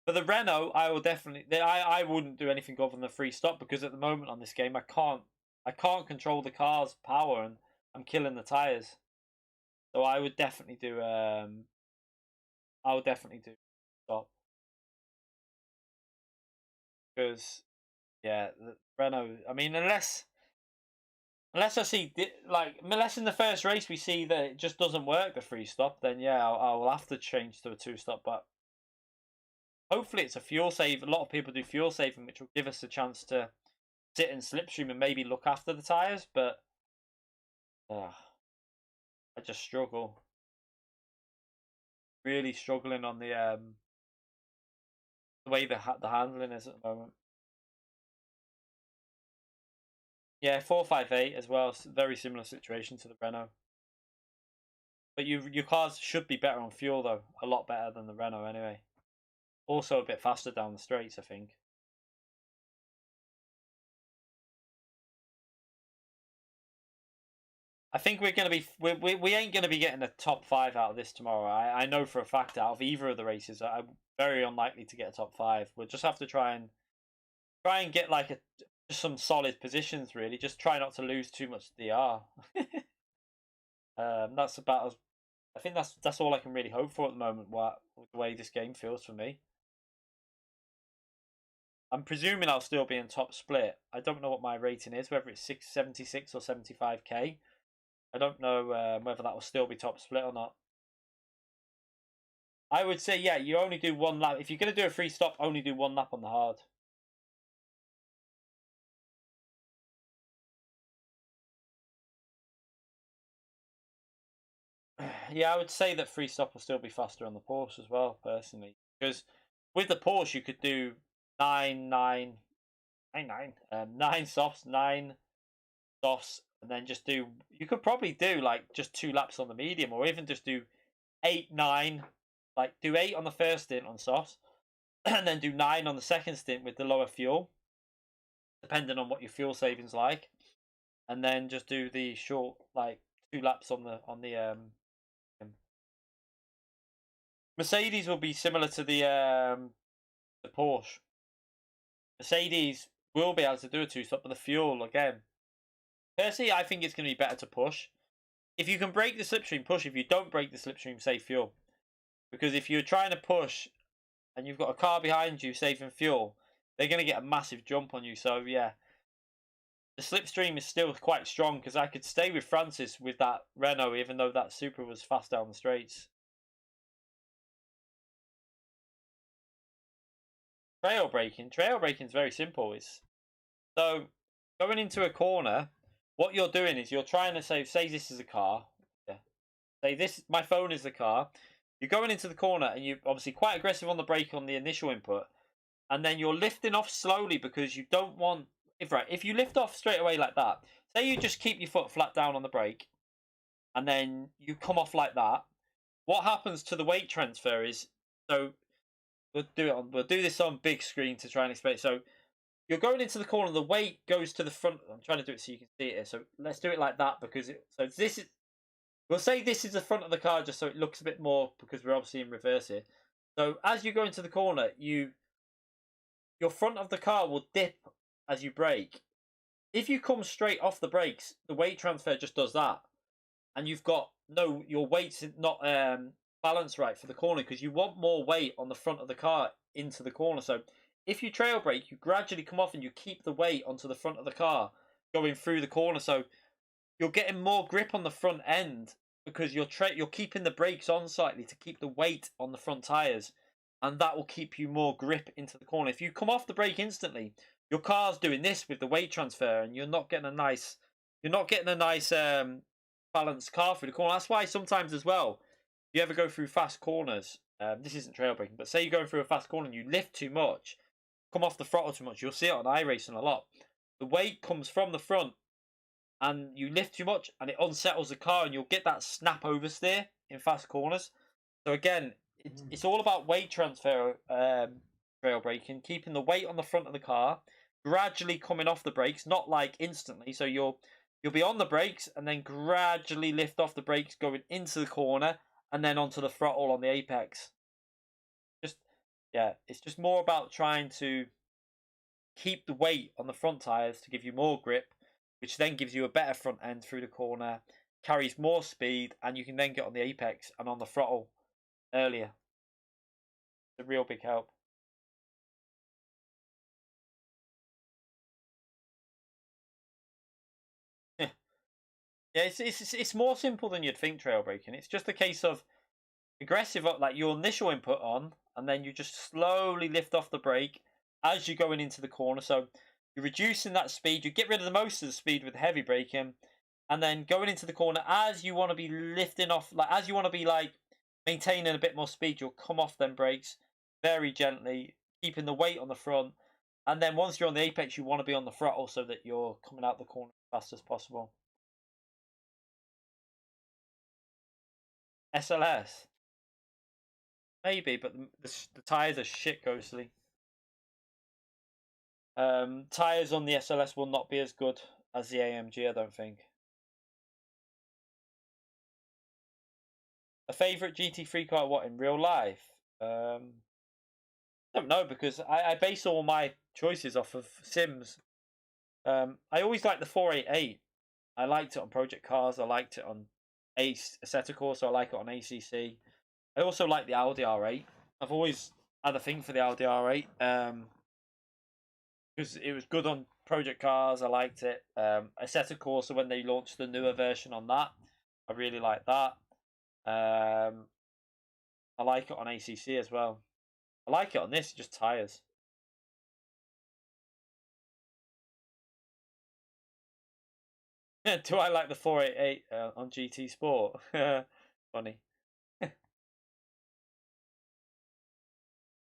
Speaker 1: For the Renault, I will definitely. I wouldn't do anything other than the free stop, because at the moment on this game, I can't control the car's power, and I'm killing the tires. So I would definitely do. I would definitely do stop, because yeah, the Renault. I mean, unless I see, like, unless in the first race we see that it just doesn't work, the free stop, then yeah, I'll have to change to a 2-stop. But hopefully it's a fuel save. A lot of people do fuel saving, which will give us a chance to sit in slipstream and maybe look after the tyres. But I just struggle. Really struggling on the way the handling is at the moment. Yeah, 458 as well. Very similar situation to the Renault. But your cars should be better on fuel though, a lot better than the Renault anyway. Also a bit faster down the straights, I think. I think we're gonna be we ain't gonna be getting a top 5 out of this tomorrow. I know for a fact out of either of the races, I'm very unlikely to get a top 5. We'll just have to try and get like just some solid positions, really. Just try not to lose too much DR. That's about as. I think that's all I can really hope for at the moment. With the way this game feels for me. I'm presuming I'll still be in top split. I don't know what my rating is, whether it's 676 or 75k. I don't know whether that will still be top split or not. I would say, yeah, you only do 1 lap. If you're going to do a free stop, only do 1 lap on the hard. Yeah, I would say that free stop will still be faster on the Porsche as well, personally. Because with the Porsche, you could do 9 softs, 9 softs, and then just do. You could probably do like just 2 laps on the medium, or even just do 8, 9. Like do 8 on the first stint on softs, and then do 9 on the second stint with the lower fuel, depending on what your fuel savings like, and then just do the short, like 2 laps on the Mercedes will be similar to the Porsche. Mercedes will be able to do a 2-stop, but the fuel, again, personally, I think it's going to be better to push. If you can break the slipstream, push. If you don't break the slipstream, save fuel. Because if you're trying to push and you've got a car behind you saving fuel, they're going to get a massive jump on you. So, yeah, the slipstream is still quite strong, because I could stay with Francis with that Renault, even though that Supra was fast down the straights. Trail braking is very simple. So going into a corner, what you're doing is you're trying to say this is a car. Yeah. Say this, my phone is the car. You're going into the corner and you're obviously quite aggressive on the brake on the initial input, and then you're lifting off slowly because you don't want, if you lift off straight away like that, say you just keep your foot flat down on the brake and then you come off like that, what happens to the weight transfer is, so we'll do this on big screen to try and explain it. So you're going into the corner, the weight goes to the front. I'm trying to do it so you can see it here. So let's do it like that, because this is, we'll say this is the front of the car just so it looks a bit more, because we're obviously in reverse here. So as you go into the corner, your front of the car will dip as you brake. If you come straight off the brakes, the weight transfer just does that, and you've got your weight's not balanced right for the corner, because you want more weight on the front of the car into the corner. So if you trail brake, you gradually come off and you keep the weight onto the front of the car going through the corner. So you're getting more grip on the front end, because you're keeping the brakes on slightly to keep the weight on the front tires, and that will keep you more grip into the corner. If you come off the brake instantly, your car's doing this with the weight transfer, and you're not getting a nice balanced car through the corner. That's why sometimes as well, if you ever go through fast corners, this isn't trail braking, but say you're going through a fast corner and you lift too much, come off the throttle too much, you'll see it on iRacing a lot. The weight comes from the front and you lift too much and it unsettles the car, and you'll get that snap oversteer in fast corners. So again, it's all about weight transfer, trail braking, keeping the weight on the front of the car, gradually coming off the brakes, not like instantly. So you'll be on the brakes and then gradually lift off the brakes going into the corner, and then onto the throttle on the apex. It's just more about trying to keep the weight on the front tires to give you more grip, which then gives you a better front end through the corner, carries more speed, and you can then get on the apex and on the throttle earlier. It's a real big help. Yeah, it's more simple than you'd think, trail braking. It's just a case of aggressive, like your initial input on, and then you just slowly lift off the brake as you're going into the corner. So you're reducing that speed. You get rid of the most of the speed with heavy braking, and then going into the corner, as you want to be lifting off, like as you want to be like maintaining a bit more speed, you'll come off them brakes very gently, keeping the weight on the front. And then once you're on the apex, you want to be on the throttle so that you're coming out the corner as fast as possible. SLS? Maybe, but the tyres are shit ghostly. Tyres on the SLS will not be as good as the AMG, I don't think. A favourite GT3 car, what, in real life? I don't know, because I base all my choices off of sims. I always liked the 488. I liked it on Project Cars. I liked it on Assetto Corsa. I like it on ACC. I also like the Audi R8. I've always had a thing for the Audi R8. Because it was good on Project Cars. I liked it. Assetto Corsa, when they launched the newer version on that, I really like that. I like it on ACC as well. I like it on this, just tyres. Do I like the 488 on GT Sport? Funny.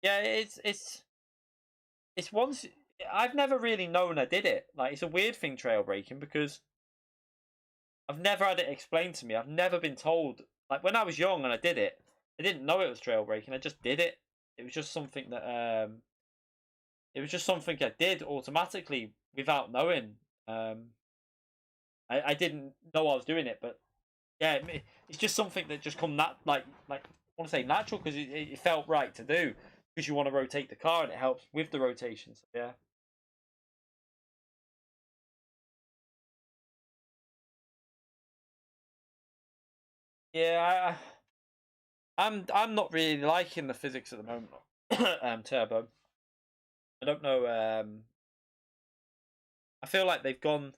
Speaker 1: Yeah, it's once I've never really known I did it. Like, it's a weird thing, trail braking, because I've never had it explained to me. I've never been told. Like, when I was young and I did it, I didn't know it was trail braking. I just did it. It was just something that I did automatically without knowing. I didn't know I was doing it, but yeah, it's just something that just come like I want to say natural because it felt right to do because you want to rotate the car and it helps with the rotations. So, yeah. Yeah, I'm not really liking the physics at the moment. Turbo. I don't know. I feel like they've gone.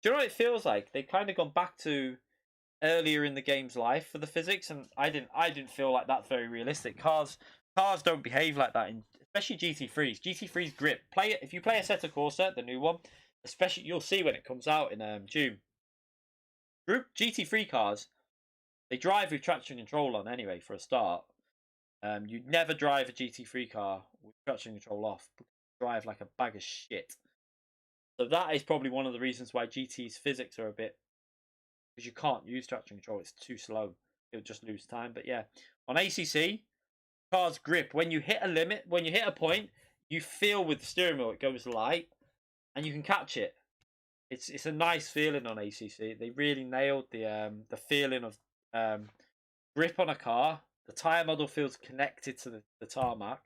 Speaker 1: Do you know what it feels like? They've kind of gone back to earlier in the game's life for the physics, and I didn't feel like that's very realistic. Cars don't behave like that, in especially GT3s. GT3's grip. Play it if you play Assetto Corsa, the new one. Especially you'll see when it comes out in June. Group GT3 cars, they drive with traction control on anyway for a start. You'd never drive a GT3 car with traction control off. Drive like a bag of shit. So that is probably one of the reasons why GT's physics are a bit, because you can't use traction control. It's too slow. It'll just lose time. But yeah, on ACC, car's grip, when you hit a limit, when you hit a point, you feel with the steering wheel it goes light, and you can catch it. It's a nice feeling on ACC. They really nailed the feeling of grip on a car. The tire model feels connected to the tarmac,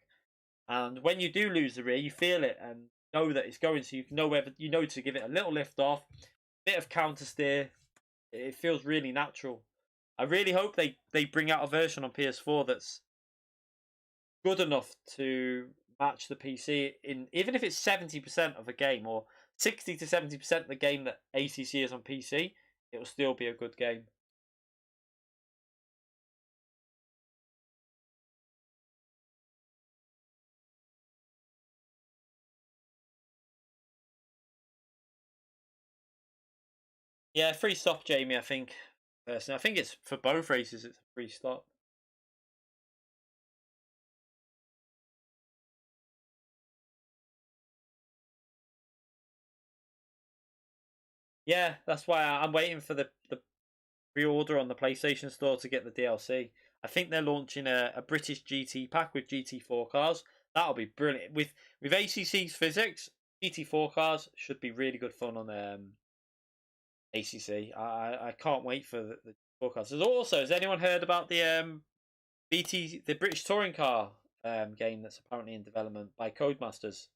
Speaker 1: and when you do lose the rear, you feel it and know that it's going. So you know whether you know to give it a little lift off, bit of counter steer. It feels really natural. I really hope they bring out a version on PS4 that's good enough to match the PC in, even if it's 70% of a game or 60 to 70% of the game that ACC is on PC, it will still be a good game. Yeah, free stop, Jamie. I think personally, I think it's for both races. It's a free stop. Yeah, that's why I'm waiting for the pre-order on the PlayStation Store to get the DLC. I think they're launching a British GT pack with GT4 cars. That'll be brilliant. With ACC's physics, GT4 cars should be really good fun on ACC. I can't wait for the GT4 cars. There's also, has anyone heard about the British Touring Car game that's apparently in development by Codemasters?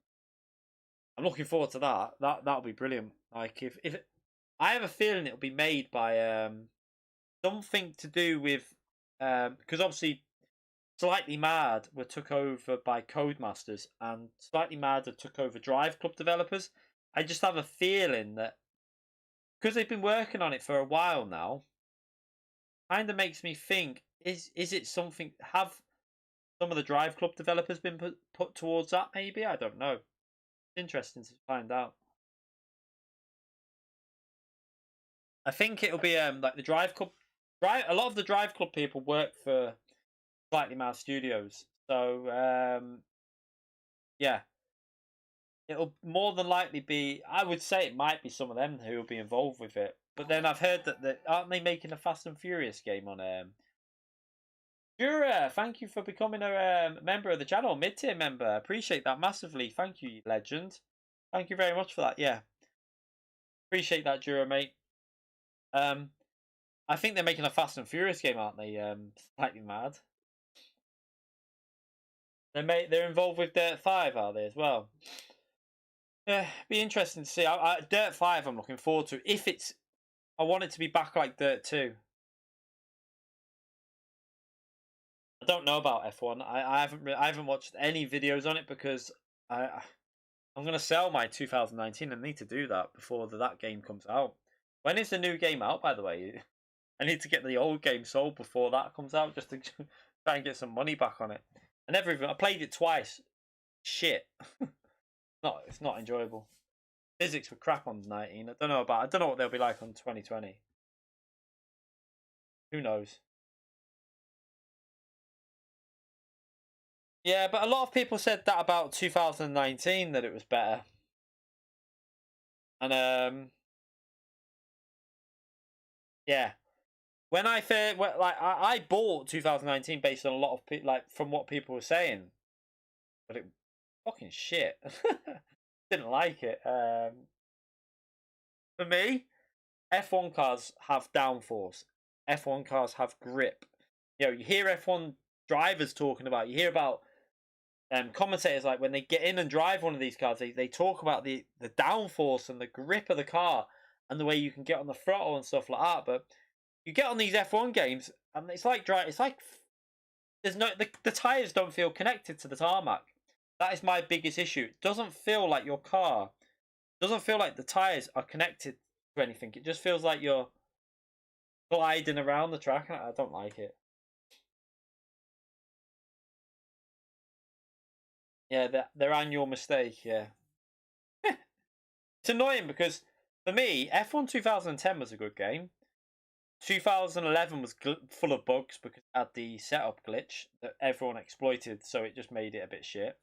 Speaker 1: I'm looking forward to that. That'll be brilliant. Like if I have a feeling it'll be made by something to do with because obviously Slightly Mad were took over by Codemasters and Slightly Mad had took over Drive Club developers. I just have a feeling that because they've been working on it for a while now, kind of makes me think: is it something? Have some of the Drive Club developers been put towards that? Maybe I don't know. It's interesting to find out. I think it'll be like the Drive Club. Right, a lot of the Drive Club people work for Slightly Mad Studios, so yeah, it'll more than likely be. I would say it might be some of them who will be involved with it. But then I've heard that aren't they making a Fast and Furious game on Jura, thank you for becoming a member of the channel, mid-tier member. Appreciate that massively. Thank you, legend. Thank you very much for that. Yeah, appreciate that, Jura, mate. Um, I think they're making a Fast and Furious game, aren't they? Slightly Mad. They're involved with Dirt 5, are they as well? Yeah, be interesting to see. Dirt 5, I'm looking forward to. If it's, I want it to be back like Dirt 2. I don't know about F1. I haven't watched any videos on it because I'm gonna sell my 2019 and need to do that before that game comes out. When is the new game out, by the way? I need to get the old game sold before that comes out just to try and get some money back on it. I played it twice. Shit. It's not enjoyable. Physics were crap on 19. I don't know what they'll be like on 2020. Who knows? Yeah, but a lot of people said that about 2019 that it was better. And yeah. When I bought 2019 based on a lot of like from what people were saying. but it fucking shit. Didn't like it. For me, F1 cars have downforce. F1 cars have grip. You know, you hear F1 drivers talking about. You hear about commentators like when they get in and drive one of these cars, they talk about the downforce and the grip of the car and the way you can get on the throttle and stuff like that. But you get on these F1 games and it's like there's no the tires don't feel connected to the tarmac. That is my biggest issue. It doesn't feel like your car doesn't feel like the tires are connected to anything. It just feels like you're gliding around the track, and I don't like it. Yeah, their annual mistake. Yeah, it's annoying because for me, F1 2010 was a good game. 2011 was full of bugs because it had the setup glitch that everyone exploited, so it just made it a bit shit.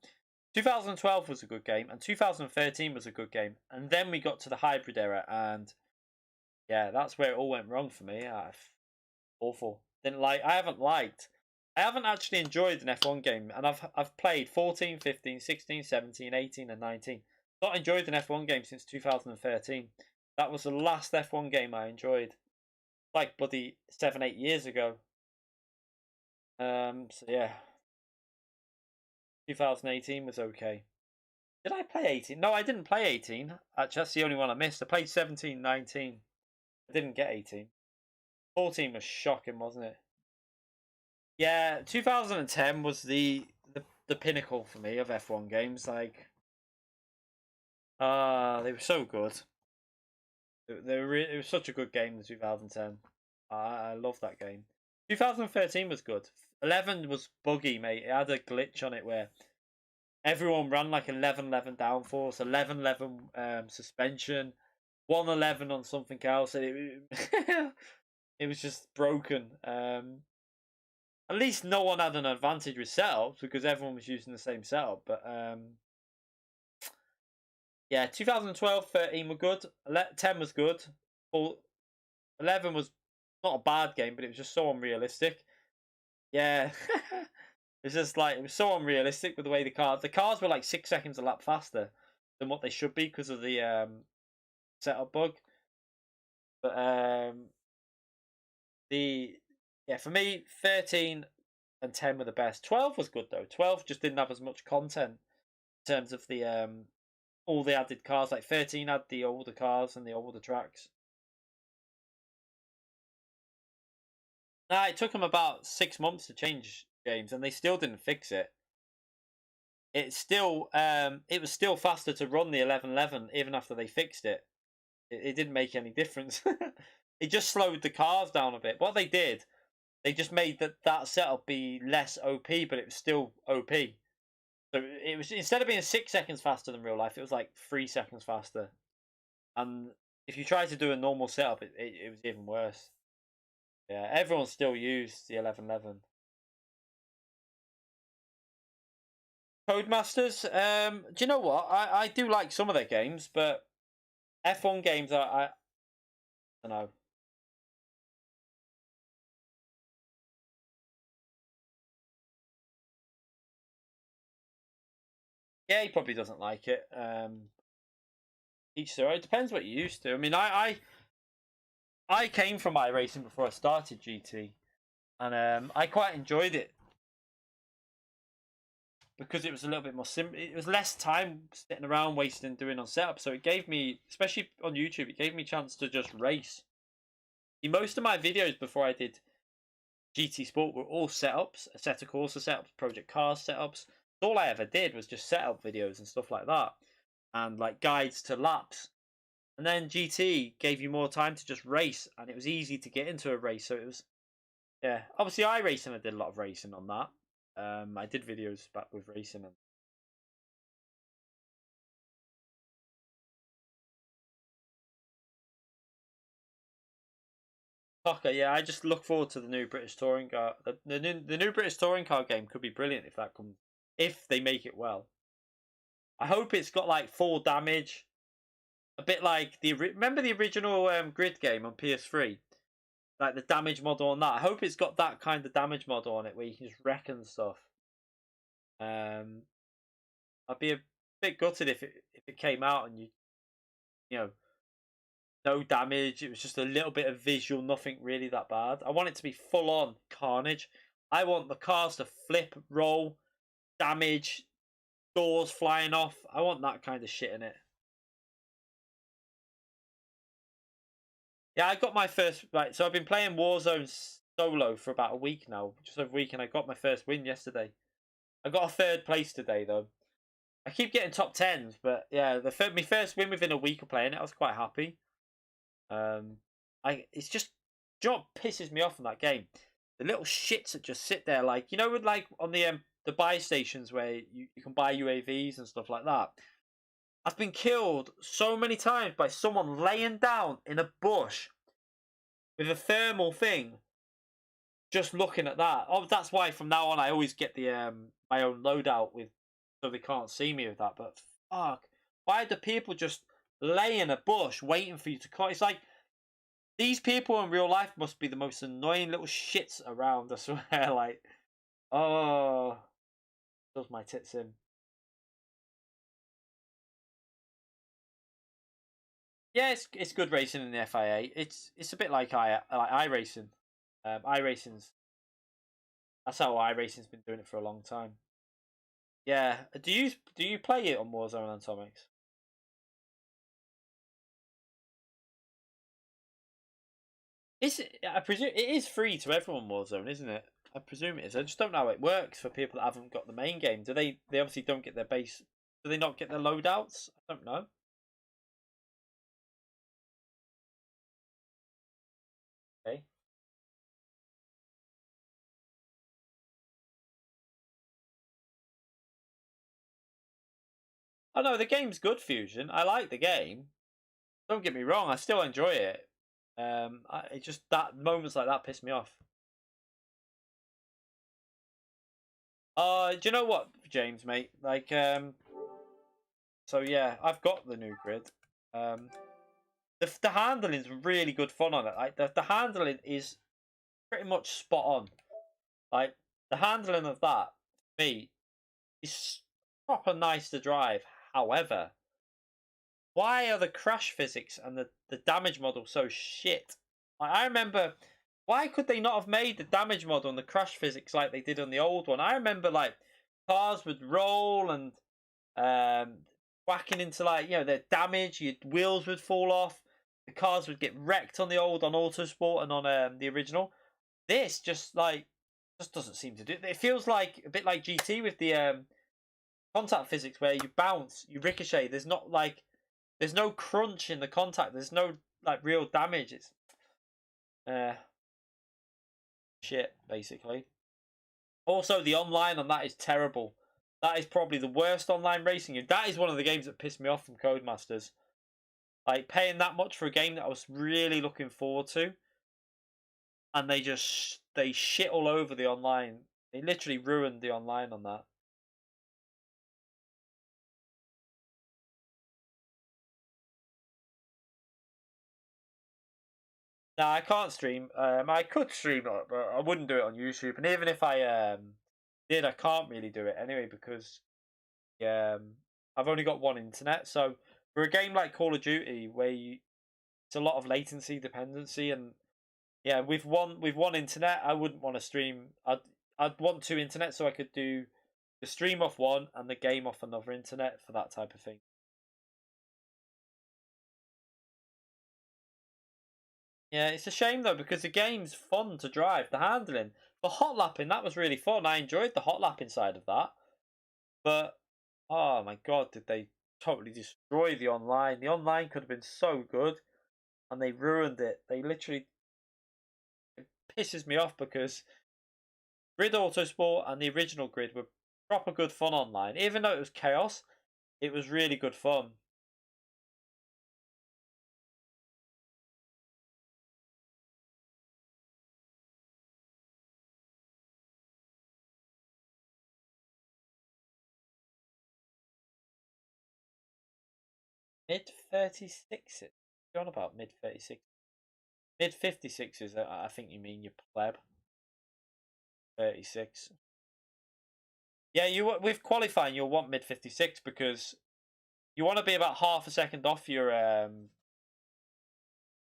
Speaker 1: 2012 was a good game, and 2013 was a good game, and then we got to the hybrid era, and yeah, that's where it all went wrong for me. Awful. Didn't like. I haven't actually enjoyed an F1 game, and I've played 14, 15, 16, 17, 18, and 19. Not enjoyed an F1 game since 2013. That was the last F1 game I enjoyed. Like bloody 7, 8 years ago. So yeah. 2018 was okay. Did I play 18? No, I didn't play 18. Actually, that's the only one I missed. I played 17, 19. I didn't get 18. 14 was shocking, wasn't it? Yeah, 2010 was the pinnacle for me of F1 games. Like, they were so good. It was such a good game in 2010. I love that game. 2013 was good. 11 was buggy, mate. It had a glitch on it where everyone ran like 11-11 downforce, 11-11 suspension, 111 on something else. And it was just broken. At least no one had an advantage with setups because everyone was using the same setup. But yeah, 2012, 13 were good. 10 was good. 11 was not a bad game, but it was just so unrealistic. Yeah. It's just like it was so unrealistic with the way the cars were like 6 seconds a lap faster than what they should be because of the setup bug. But for me 13 and 10 were the best. 12 was good though. 12 just didn't have as much content in terms of the all the added cars. Like 13 had the older cars and the older tracks. Nah, it took them about 6 months to change games, and they still didn't fix it. It was still faster to run the 11-11 even after they fixed it. It didn't make any difference. It just slowed the cars down a bit. What they did, they just made that setup be less OP, but it was still OP. So it was, instead of being 6 seconds faster than real life, it was like 3 seconds faster. And if you try to do a normal setup, it was even worse. Yeah, everyone still used the 11-11. Codemasters, do you know what? I do like some of their games, but F1 games, I don't know. Yeah, he probably doesn't like it. Each their own. It depends what you're used to. I mean, I came from iRacing before I started GT, and I quite enjoyed it because it was a little bit more simple. It was less time sitting around wasting doing on setup. So it gave me, especially on YouTube, it gave me a chance to just race. Most of my videos before I did GT Sport were all setups, Assetto Corsa setups, Project Cars setups. All I ever did was just setup videos and stuff like that, and like guides to laps. And then GT gave you more time to just race, and it was easy to get into a race. So it was, yeah. Obviously, iRacing, I did a lot of racing on that. I did videos back with racing and soccer. Yeah, I just look forward to the new British touring car. The new British touring car game could be brilliant if that comes, if they make it well. I hope it's got like full damage, a bit like remember the original Grid game on PS3, like the damage model on that. I hope it's got that kind of damage model on it where you can just wreck and stuff. Um, I'd be a bit gutted if it came out and you know no damage. It was just a little bit of visual, nothing really that bad. I want it to be full on carnage. I want the cars to flip, roll, damage, doors flying off. I want that kind of shit in it. Yeah, I got my first right. So I've been playing Warzone solo for about a week now, just over a week, and I got my first win yesterday. I got a third place today though. I keep getting top tens, but yeah, my first win within a week of playing it, I was quite happy. It's just, you know what pisses me off in that game? The little shits that just sit there, like with like on the buy stations where you can buy UAVs and stuff like that. I've been killed so many times by someone laying down in a bush with a thermal thing, just looking at that. Oh, that's why from now on I always get the my own loadout with, so they can't see me with that. But fuck, why do people just lay in a bush waiting for you to cut? It's like these people in real life must be the most annoying little shits around. I swear, like, oh, does my tits in. Yeah, it's good racing in the FIA. It's a bit like iRacing. iRacing's That's how iRacing's been doing it for a long time. Yeah. Do you play it on Warzone and Atomics? I presume it is free to everyone, Warzone, isn't it? I presume it is. I just don't know how it works for people that haven't got the main game. Do they obviously don't get their base? Do they not get their loadouts? I don't know. Okay. Oh no, the game's good, Fusion. I like the game. Don't get me wrong. I still enjoy it. It just that moments like that piss me off. Do you know what, James, mate? Like, so yeah, I've got the new grid. Um, the handling's really good fun on it. Like the handling is pretty much spot on. Like the handling of that, for me, is proper nice to drive. However, why are the crash physics and the damage model so shit? Like, I remember, why could they not have made the damage model and the crash physics like they did on the old one? I remember like cars would roll and um, whacking into like their damage. Your wheels would fall off. The cars would get wrecked on the old on Autosport and on the original. This just doesn't seem to do it. It feels like a bit like GT with the contact physics where you bounce, you ricochet. There's no crunch in the contact. There's no like real damage. It's uh, shit basically. Also, the online on that is terrible. That is probably the worst online racing game. That is one of the games that pissed me off from Codemasters. Like paying that much for a game that I was really looking forward to, and they shit all over the online. They literally ruined the online on that. Now I can't stream. I could stream it, but I wouldn't do it on YouTube. And even if I did, I can't really do it anyway because I've only got one internet. So for a game like Call of Duty, it's a lot of latency dependency, and yeah, with one internet, I wouldn't want to stream. I'd want two internet so I could do the stream off one and the game off another internet for that type of thing. Yeah, it's a shame though because the game's fun to drive. The handling, the hot lapping, that was really fun. I enjoyed the hot lapping side of that. But oh my god, did they totally destroy the online? The online could have been so good, and they ruined it. They literally it pisses me off because Grid Autosport and the original Grid were proper good fun online. Even though it was chaos, it was really good fun. Mid 36s? You're on about mid 36? Mid 56s, I think you mean, you pleb. 36. Yeah, with qualifying you'll want mid 56 because you want to be about half a second off your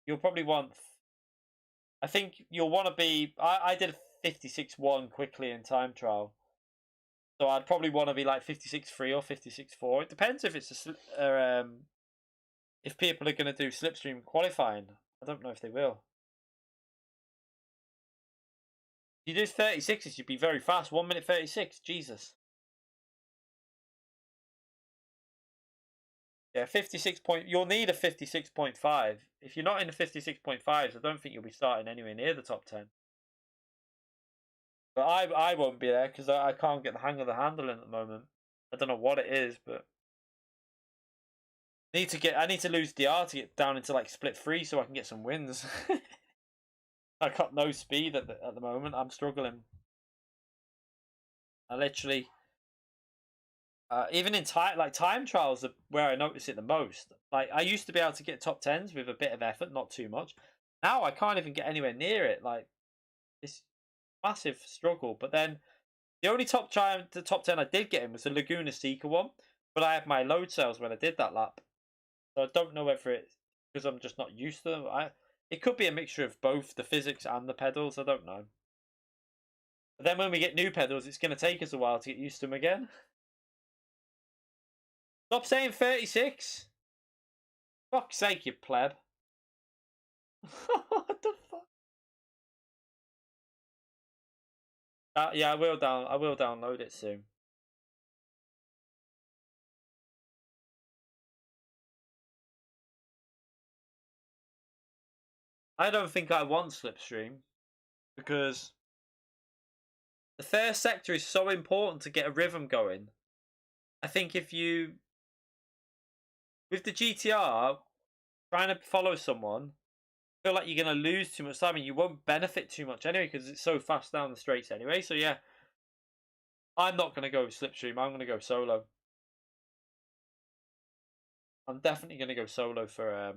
Speaker 1: you'll probably want, I think you'll want to be, I did a 56.1 quickly in time trial. So I'd probably want to be like 56.3 or 56.4. It depends if it's if people are going to do slipstream qualifying. I don't know if they will. If you do 36s, you'd be very fast. 1 minute 36. Jesus. Yeah, 56 point. You'll need a 56.5. If you're not in the 56.5s, I don't think you'll be starting anywhere near the top 10. But I won't be there because I can't get the hang of the handling at the moment. I don't know what it is, but I need to lose DR to get down into like split 3 so I can get some wins. I got no speed at the moment. I'm struggling. I literally, even in time trials are where I notice it the most. Like I used to be able to get top 10s with a bit of effort, not too much. Now I can't even get anywhere near it. Like it's massive struggle. But then the only the top 10 I did get in was the Laguna Seca one. But I had my load cells when I did that lap, so I don't know whether it's because I'm just not used to them. It could be a mixture of both the physics and the pedals. I don't know. But then when we get new pedals, it's going to take us a while to get used to them again. Stop saying 36. Fuck's sake, you pleb. What the fuck? Yeah, I will download it soon. I don't think I want Slipstream because the first sector is so important to get a rhythm going. I think if you, with the GTR, trying to follow someone, feel like you're going to lose too much time and you won't benefit too much anyway because it's so fast down the straights anyway. So yeah, I'm not going to go Slipstream. I'm going to go solo. I'm definitely going to go solo for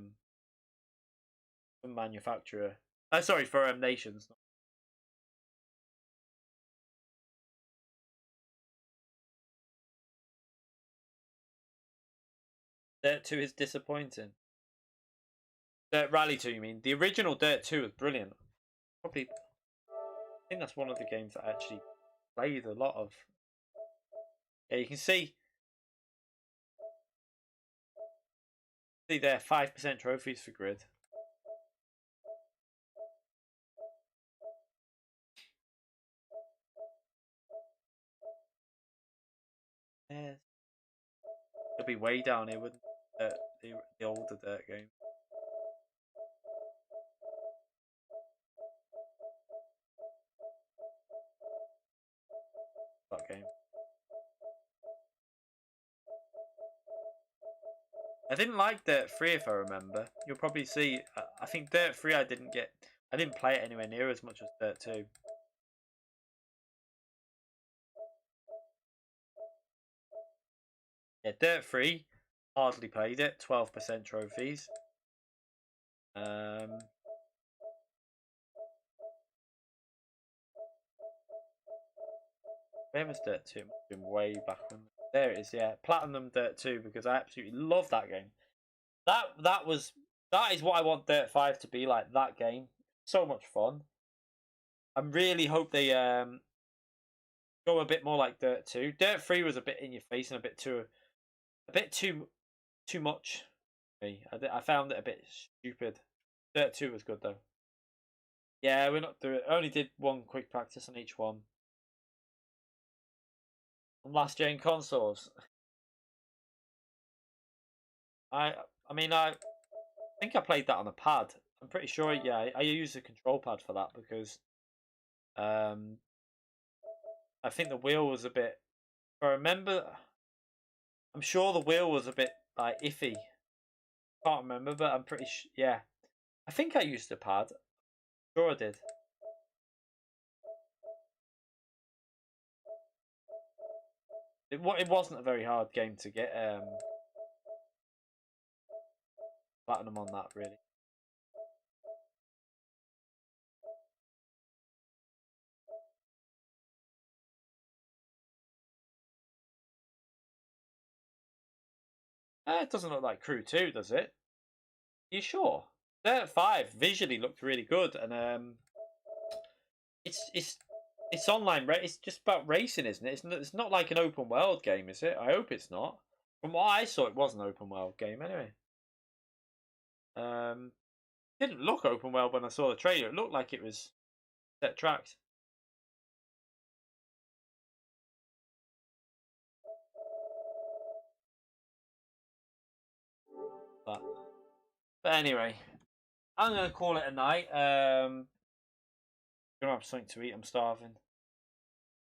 Speaker 1: manufacturer. Sorry, for nations. Dirt 2 is disappointing. Dirt Rally 2, you mean? The original Dirt 2 was brilliant. Probably, I think that's one of the games that I actually played a lot of. Yeah, you can see there 5% trophies for grid. Yeah, it'll be way down here with the older Dirt game. That game. I didn't like Dirt 3 if I remember. You'll probably see. I think Dirt 3 I didn't play it anywhere near as much as Dirt 2. Yeah, Dirt 3 hardly played it. 12% trophies. Where was Dirt 2? It must have been way back when. There it is, yeah. Platinum Dirt 2 because I absolutely love that game. That is what I want Dirt 5 to be like, that game. So much fun. I really hope they go a bit more like Dirt 2. Dirt 3 was a bit in your face and a bit too much for me. I found it a bit stupid. Dirt 2 was good though. Yeah, we're not doing it. I only did one quick practice on each one. On last gen consoles. I mean I think I played that on a pad. I'm pretty sure, yeah, I used a control pad for that because I think the wheel was a bit, if I remember, I'm sure the wheel was a bit like iffy. Can't remember, but I'm pretty sure, yeah. I think I used a pad. Sure I did. It wasn't a very hard game to get platinum on that, really. It doesn't look like Crew 2, does it? Are you sure? Dirt 5 visually looked really good, and it's online. It's just about racing, isn't it? It's not like an open world game, is it? I hope it's not. From what I saw, it was an open world game anyway. Didn't look open world when I saw the trailer. It looked like it was set tracks. But anyway, I'm gonna call it a night. Gonna have something to eat. I'm starving.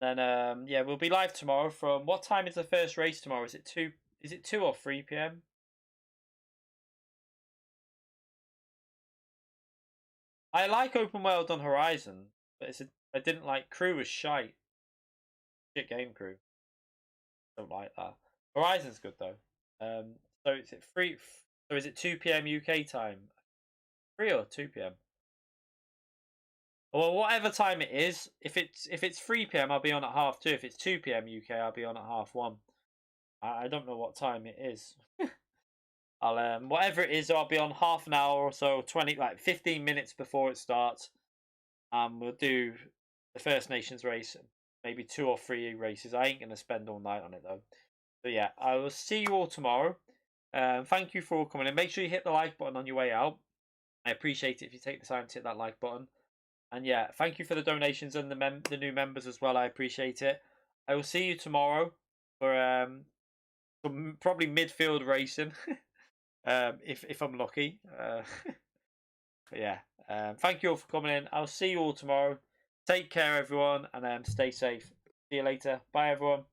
Speaker 1: Then yeah, we'll be live tomorrow. From what time is the first race tomorrow? Is it 2? Is it 2 or 3 p.m.? I like open world on Horizon, but I didn't like Crew was shite. Shit game Crew. Don't like that. Horizon's good though. So is it 3? So is it 2 p.m. UK time? 3 or 2 p.m. Well, whatever time it is, if it's 3 p.m. I'll be on at 2:30. If it's 2 p.m. UK, I'll be on at 1:30. I don't know what time it is. I'll whatever it is, I'll be on half an hour or so, 15 minutes before it starts. We'll do the First Nations race, maybe 2 or 3 races. I ain't gonna spend all night on it though. So yeah, I will see you all tomorrow. Thank you for all coming in. Make sure you hit the like button on your way out. I appreciate it if you take the time to hit that like button. And yeah, thank you for the donations and the new members as well. I appreciate it. I will see you tomorrow for probably midfield racing, if I'm lucky. But yeah, thank you all for coming in. I'll see you all tomorrow. Take care, everyone, and stay safe. See you later. Bye, everyone.